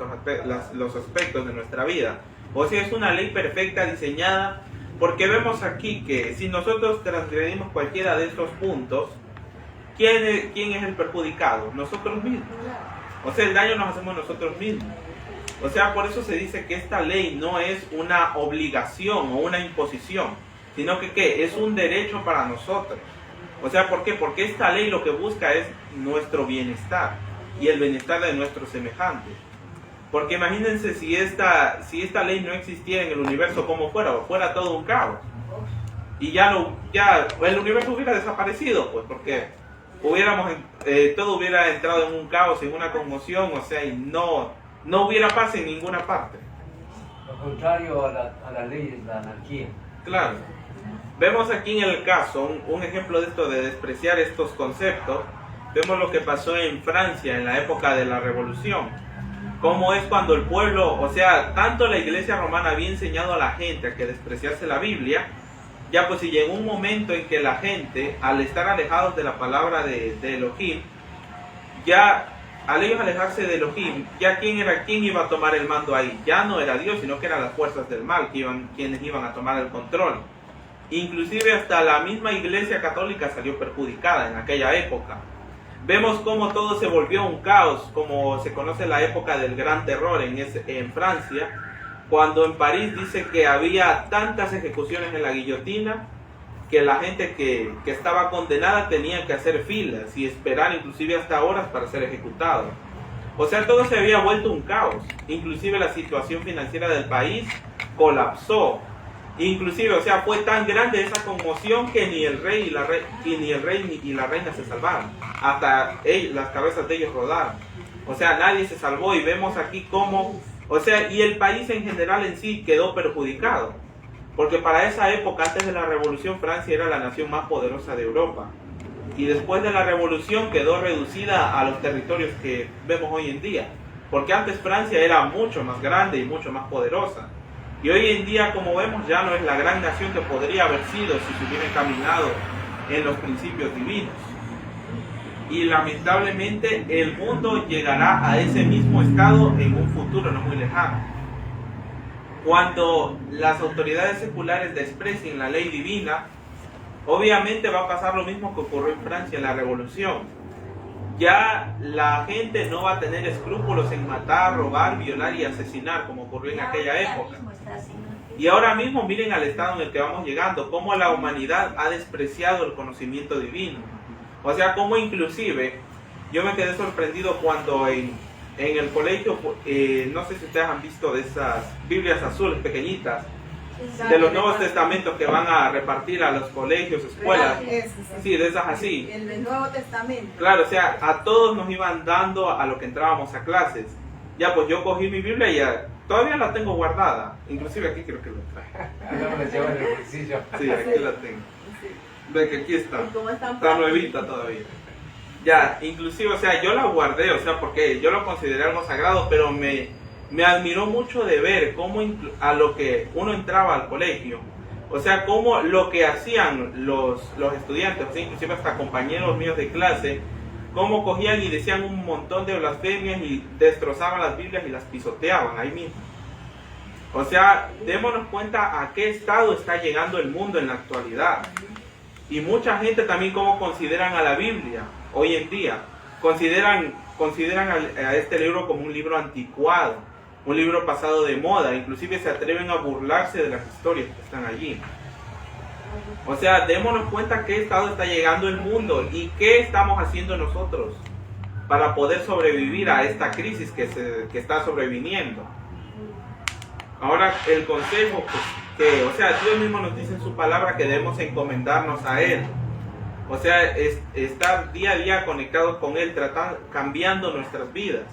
los aspectos de nuestra vida. O sea, es una ley perfecta diseñada, porque vemos aquí que si nosotros transgredimos cualquiera de estos puntos, ¿quién es el perjudicado? Nosotros mismos. O sea, el daño nos hacemos nosotros mismos. O sea, por eso se dice que esta ley no es una obligación o una imposición, sino que ¿qué? Es un derecho para nosotros. O sea, ¿por qué? Porque esta ley lo que busca es nuestro bienestar y el bienestar de nuestros semejantes. Porque imagínense si esta ley no existiera en el universo, ¿cómo fuera todo un caos. Y ya el universo hubiera desaparecido, pues, porque todo hubiera entrado en un caos, en una conmoción, o sea, y no hubiera paz en ninguna parte. Lo contrario a la ley es la anarquía. Claro. Vemos aquí en el caso, un ejemplo de esto, de despreciar estos conceptos, vemos lo que pasó en Francia en la época de la Revolución. Cómo es cuando el pueblo, o sea, tanto la iglesia romana había enseñado a la gente a que despreciase la Biblia, ya pues si llegó un momento en que la gente, al estar alejados de la palabra de Elohim, ya al ellos alejarse de Elohim, ya quién iba a tomar el mando ahí, ya no era Dios, sino que eran las fuerzas del mal quienes iban a tomar el control. Inclusive hasta la misma Iglesia Católica salió perjudicada en aquella época. Vemos cómo todo se volvió un caos, como se conoce la época del Gran Terror en Francia, cuando en París dice que había tantas ejecuciones en la guillotina que la gente que estaba condenada tenía que hacer filas y esperar inclusive hasta horas para ser ejecutado. O sea, todo se había vuelto un caos. Inclusive la situación financiera del país colapsó. Inclusive, o sea, fue tan grande esa conmoción que ni el rey y la reina se salvaron. Hasta las cabezas de ellos rodaron. O sea, nadie se salvó, y vemos aquí cómo, o sea, y el país en general en sí quedó perjudicado. Porque para esa época, antes de la Revolución, Francia era la nación más poderosa de Europa. Y después de la Revolución quedó reducida a los territorios que vemos hoy en día. Porque antes Francia era mucho más grande y mucho más poderosa. Y hoy en día, como vemos, ya no es la gran nación que podría haber sido si se hubiera encaminado en los principios divinos. Y lamentablemente el mundo llegará a ese mismo estado en un futuro no muy lejano. Cuando las autoridades seculares desprecien la ley divina, obviamente va a pasar lo mismo que ocurrió en Francia en la Revolución. Ya la gente no va a tener escrúpulos en matar, robar, violar y asesinar como ocurrió en aquella época. Y ahora mismo miren al estado en el que vamos llegando, cómo la humanidad ha despreciado el conocimiento divino. O sea, como inclusive, yo me quedé sorprendido cuando en el colegio, no sé si ustedes han visto de esas Biblias azules pequeñitas, de los Nuevos Testamentos que van a repartir a los colegios, escuelas, sí, de esas así. El del Nuevo Testamento. Claro, o sea, a todos nos iban dando a lo que entrábamos a clases. Ya, pues yo cogí mi Biblia y ya, todavía la tengo guardada. Inclusive aquí creo que lo traje. No me la llevo en el bolsillo. Sí, aquí la tengo. Ve que aquí está. Está nuevita todavía. Ya, inclusive, o sea, yo la guardé, o sea, porque yo lo consideré algo sagrado, pero me admiró mucho de ver cómo a lo que uno entraba al colegio, o sea, cómo lo que hacían los estudiantes, o sea, inclusive hasta compañeros míos de clase, cómo cogían y decían un montón de blasfemias y destrozaban las Biblias y las pisoteaban ahí mismo. O sea, démonos cuenta a qué estado está llegando el mundo en la actualidad. Y mucha gente también cómo consideran a la Biblia hoy en día. Consideran a este libro como un libro anticuado, un libro pasado de moda, inclusive se atreven a burlarse de las historias que están allí. O sea, démonos cuenta a qué estado está llegando el mundo y qué estamos haciendo nosotros para poder sobrevivir a esta crisis que está sobreviniendo. Ahora, el consejo, pues, o sea, Dios mismo nos dice en su palabra que debemos encomendarnos a Él. O sea, estar día a día conectados con Él, cambiando nuestras vidas.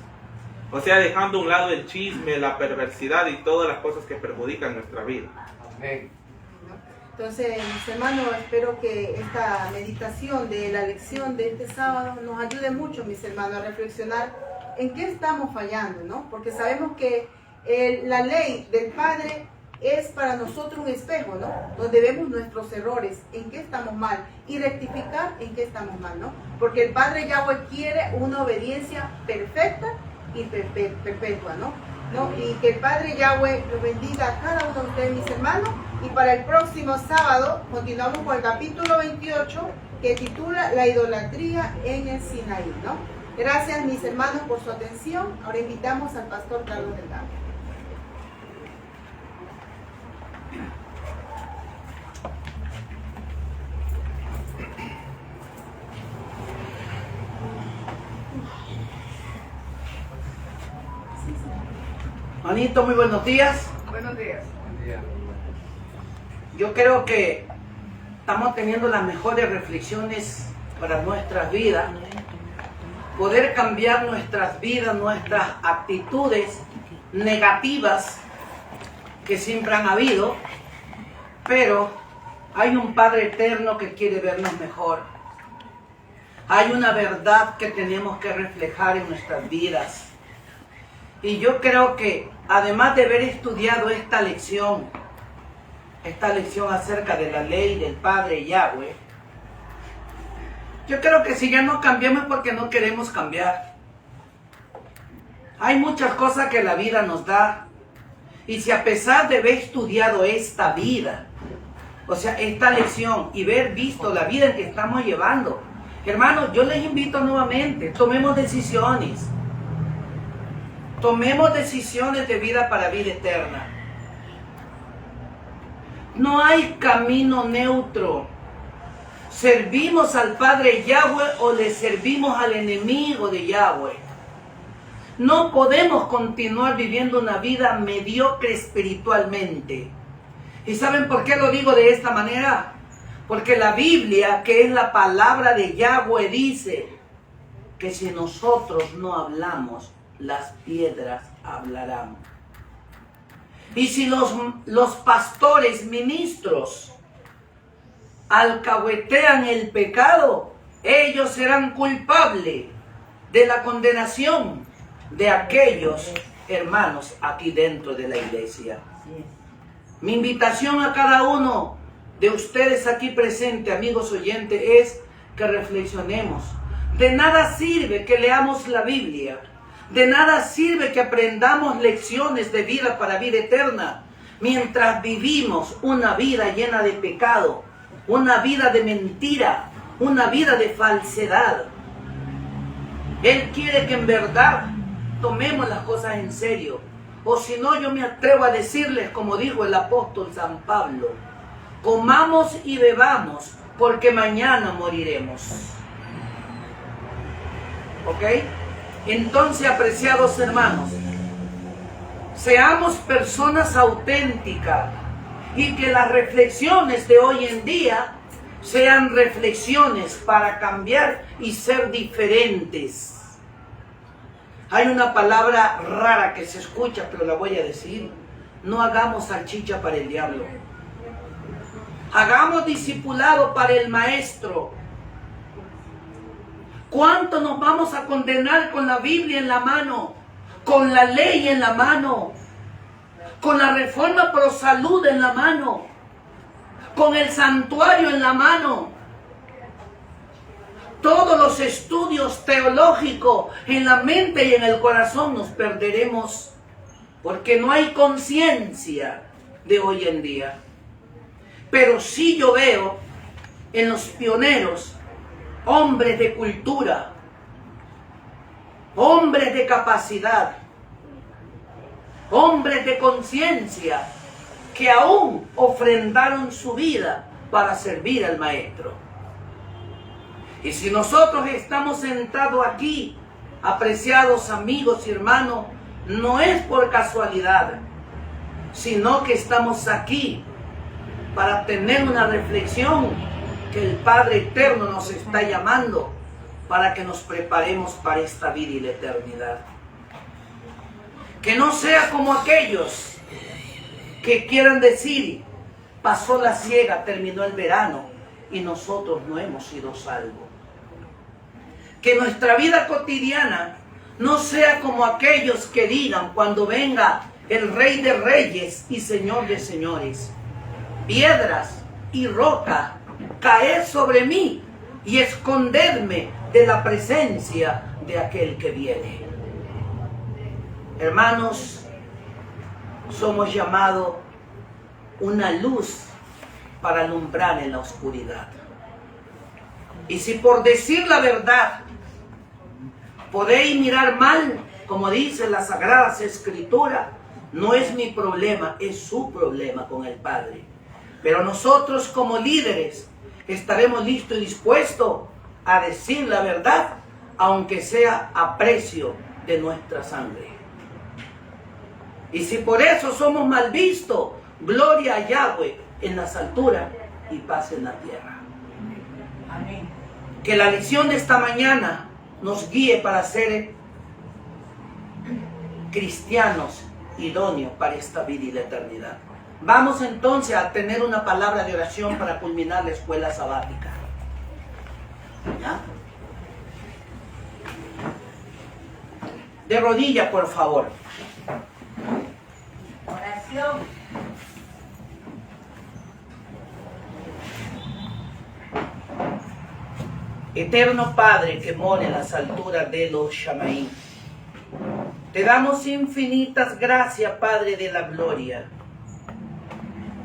O sea, dejando a un lado el chisme, la perversidad y todas las cosas que perjudican nuestra vida. Amén. Entonces, mis hermanos, espero que esta meditación de la lección de este sábado nos ayude mucho, mis hermanos, a reflexionar en qué estamos fallando, ¿no? Porque sabemos que la ley del Padre es para nosotros un espejo, ¿no? Donde vemos nuestros errores, en qué estamos mal, y rectificar en qué estamos mal, ¿no? Porque el Padre Yahweh quiere una obediencia perfecta y perpetua, ¿no? Y que el Padre Yahweh los bendiga a cada uno de ustedes, mis hermanos. Y para el próximo sábado continuamos con el capítulo 28, que titula La idolatría en el Sinaí, ¿no? Gracias, mis hermanos, por su atención. Ahora invitamos al pastor Carlos Delgado. Juanito, muy buenos días. Buenos días. Buen día. Yo creo que estamos teniendo las mejores reflexiones para nuestras vidas. Poder cambiar nuestras vidas, nuestras actitudes negativas que siempre han habido. Pero hay un Padre eterno que quiere vernos mejor. Hay una verdad que tenemos que reflejar en nuestras vidas. Y yo creo que además de haber estudiado esta lección acerca de la ley del Padre Yahweh, yo creo que si ya no cambiamos es porque no queremos cambiar. Hay muchas cosas que la vida nos da, y si a pesar de haber estudiado esta vida, O sea, esta lección y ver visto la vida en que estamos llevando. Hermanos, yo les invito nuevamente, tomemos decisiones. Tomemos decisiones de vida para vida eterna. No hay camino neutro. ¿Servimos al Padre Yahweh o le servimos al enemigo de Yahweh? No podemos continuar viviendo una vida mediocre espiritualmente. ¿Y saben por qué lo digo de esta manera? Porque la Biblia, que es la palabra de Yahweh, dice que si nosotros no hablamos, las piedras hablarán. Y si los pastores, ministros, alcahuetean el pecado, ellos serán culpables de la condenación de aquellos hermanos aquí dentro de la iglesia. Mi invitación a cada uno de ustedes aquí presentes, amigos oyentes, es que reflexionemos. De nada sirve que leamos la Biblia. De nada sirve que aprendamos lecciones de vida para vida eterna mientras vivimos una vida llena de pecado, una vida de mentira, una vida de falsedad. Él quiere que en verdad tomemos las cosas en serio. O si no, yo me atrevo a decirles, como dijo el apóstol San Pablo, comamos y bebamos, porque mañana moriremos. ¿Ok? Entonces, apreciados hermanos, seamos personas auténticas y que las reflexiones de hoy en día sean reflexiones para cambiar y ser diferentes. Hay una palabra rara que se escucha, pero la voy a decir. No hagamos salchicha para el diablo. Hagamos discipulado para el maestro. ¿Cuánto nos vamos a condenar con la Biblia en la mano? Con la ley en la mano. Con la reforma pro salud en la mano. Con el santuario en la mano. Todos los estudios teológicos en la mente y en el corazón nos perderemos porque no hay conciencia de hoy en día. Pero sí yo veo en los pioneros hombres de cultura, hombres de capacidad, hombres de conciencia que aún ofrendaron su vida para servir al Maestro. Y si nosotros estamos sentados aquí, apreciados amigos y hermanos, no es por casualidad, sino que estamos aquí para tener una reflexión que el Padre Eterno nos está llamando para que nos preparemos para esta vida y la eternidad. Que no sea como aquellos que quieran decir, pasó la siega, terminó el verano y nosotros no hemos sido salvos. Que nuestra vida cotidiana no sea como aquellos que digan cuando venga el Rey de Reyes y Señor de Señores: piedras y roca, caed sobre mí y esconderme de la presencia de aquel que viene. Hermanos, somos llamados una luz para alumbrar en la oscuridad. Y si por decir la verdad podéis mirar mal, como dice la Sagradas Escrituras, no es mi problema, es su problema con el Padre. Pero nosotros como líderes estaremos listos y dispuestos a decir la verdad, aunque sea a precio de nuestra sangre. Y si por eso somos mal vistos, gloria a Yahweh en las alturas y paz en la tierra. Amén. Que la lección de esta mañana nos guíe para ser cristianos idóneos para esta vida y la eternidad. Vamos entonces a tener una palabra de oración para culminar la escuela sabática. ¿Ya? De rodillas, por favor. Oración. Eterno Padre que mora en las alturas de los Shamaim, te damos infinitas gracias, Padre de la gloria.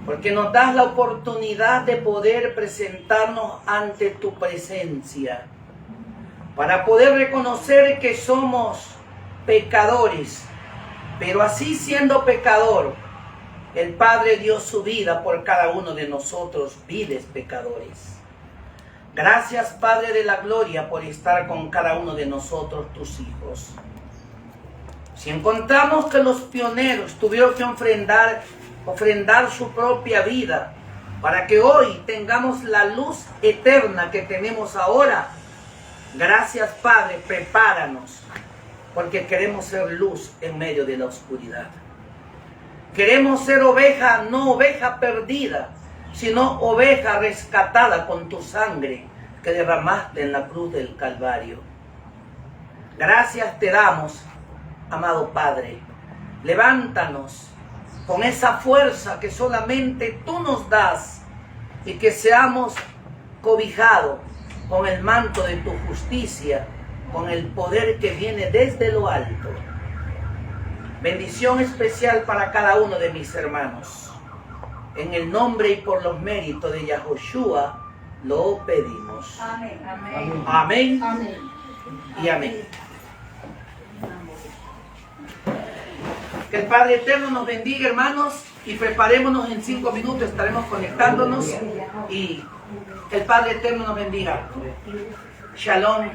porque nos das la oportunidad de poder presentarnos ante tu presencia, para poder reconocer que somos pecadores, pero así siendo pecador, el Padre dio su vida por cada uno de nosotros, viles pecadores. Gracias, Padre de la Gloria, por estar con cada uno de nosotros, tus hijos. Si encontramos que los pioneros tuvieron que ofrendar su propia vida para que hoy tengamos la luz eterna que tenemos ahora, gracias, Padre, prepáranos, porque queremos ser luz en medio de la oscuridad. Queremos ser oveja, no oveja perdida, sino oveja rescatada con tu sangre que derramaste en la cruz del Calvario. Gracias te damos, amado Padre. Levántanos con esa fuerza que solamente tú nos das y que seamos cobijados con el manto de tu justicia, con el poder que viene desde lo alto. Bendición especial para cada uno de mis hermanos. En el nombre y por los méritos de Yahoshua lo pedimos. Amén. Amén. Amén. Amén. Y amén. Que el Padre Eterno nos bendiga, hermanos, y preparémonos. En 5 minutos estaremos conectándonos y que el Padre Eterno nos bendiga. Shalom.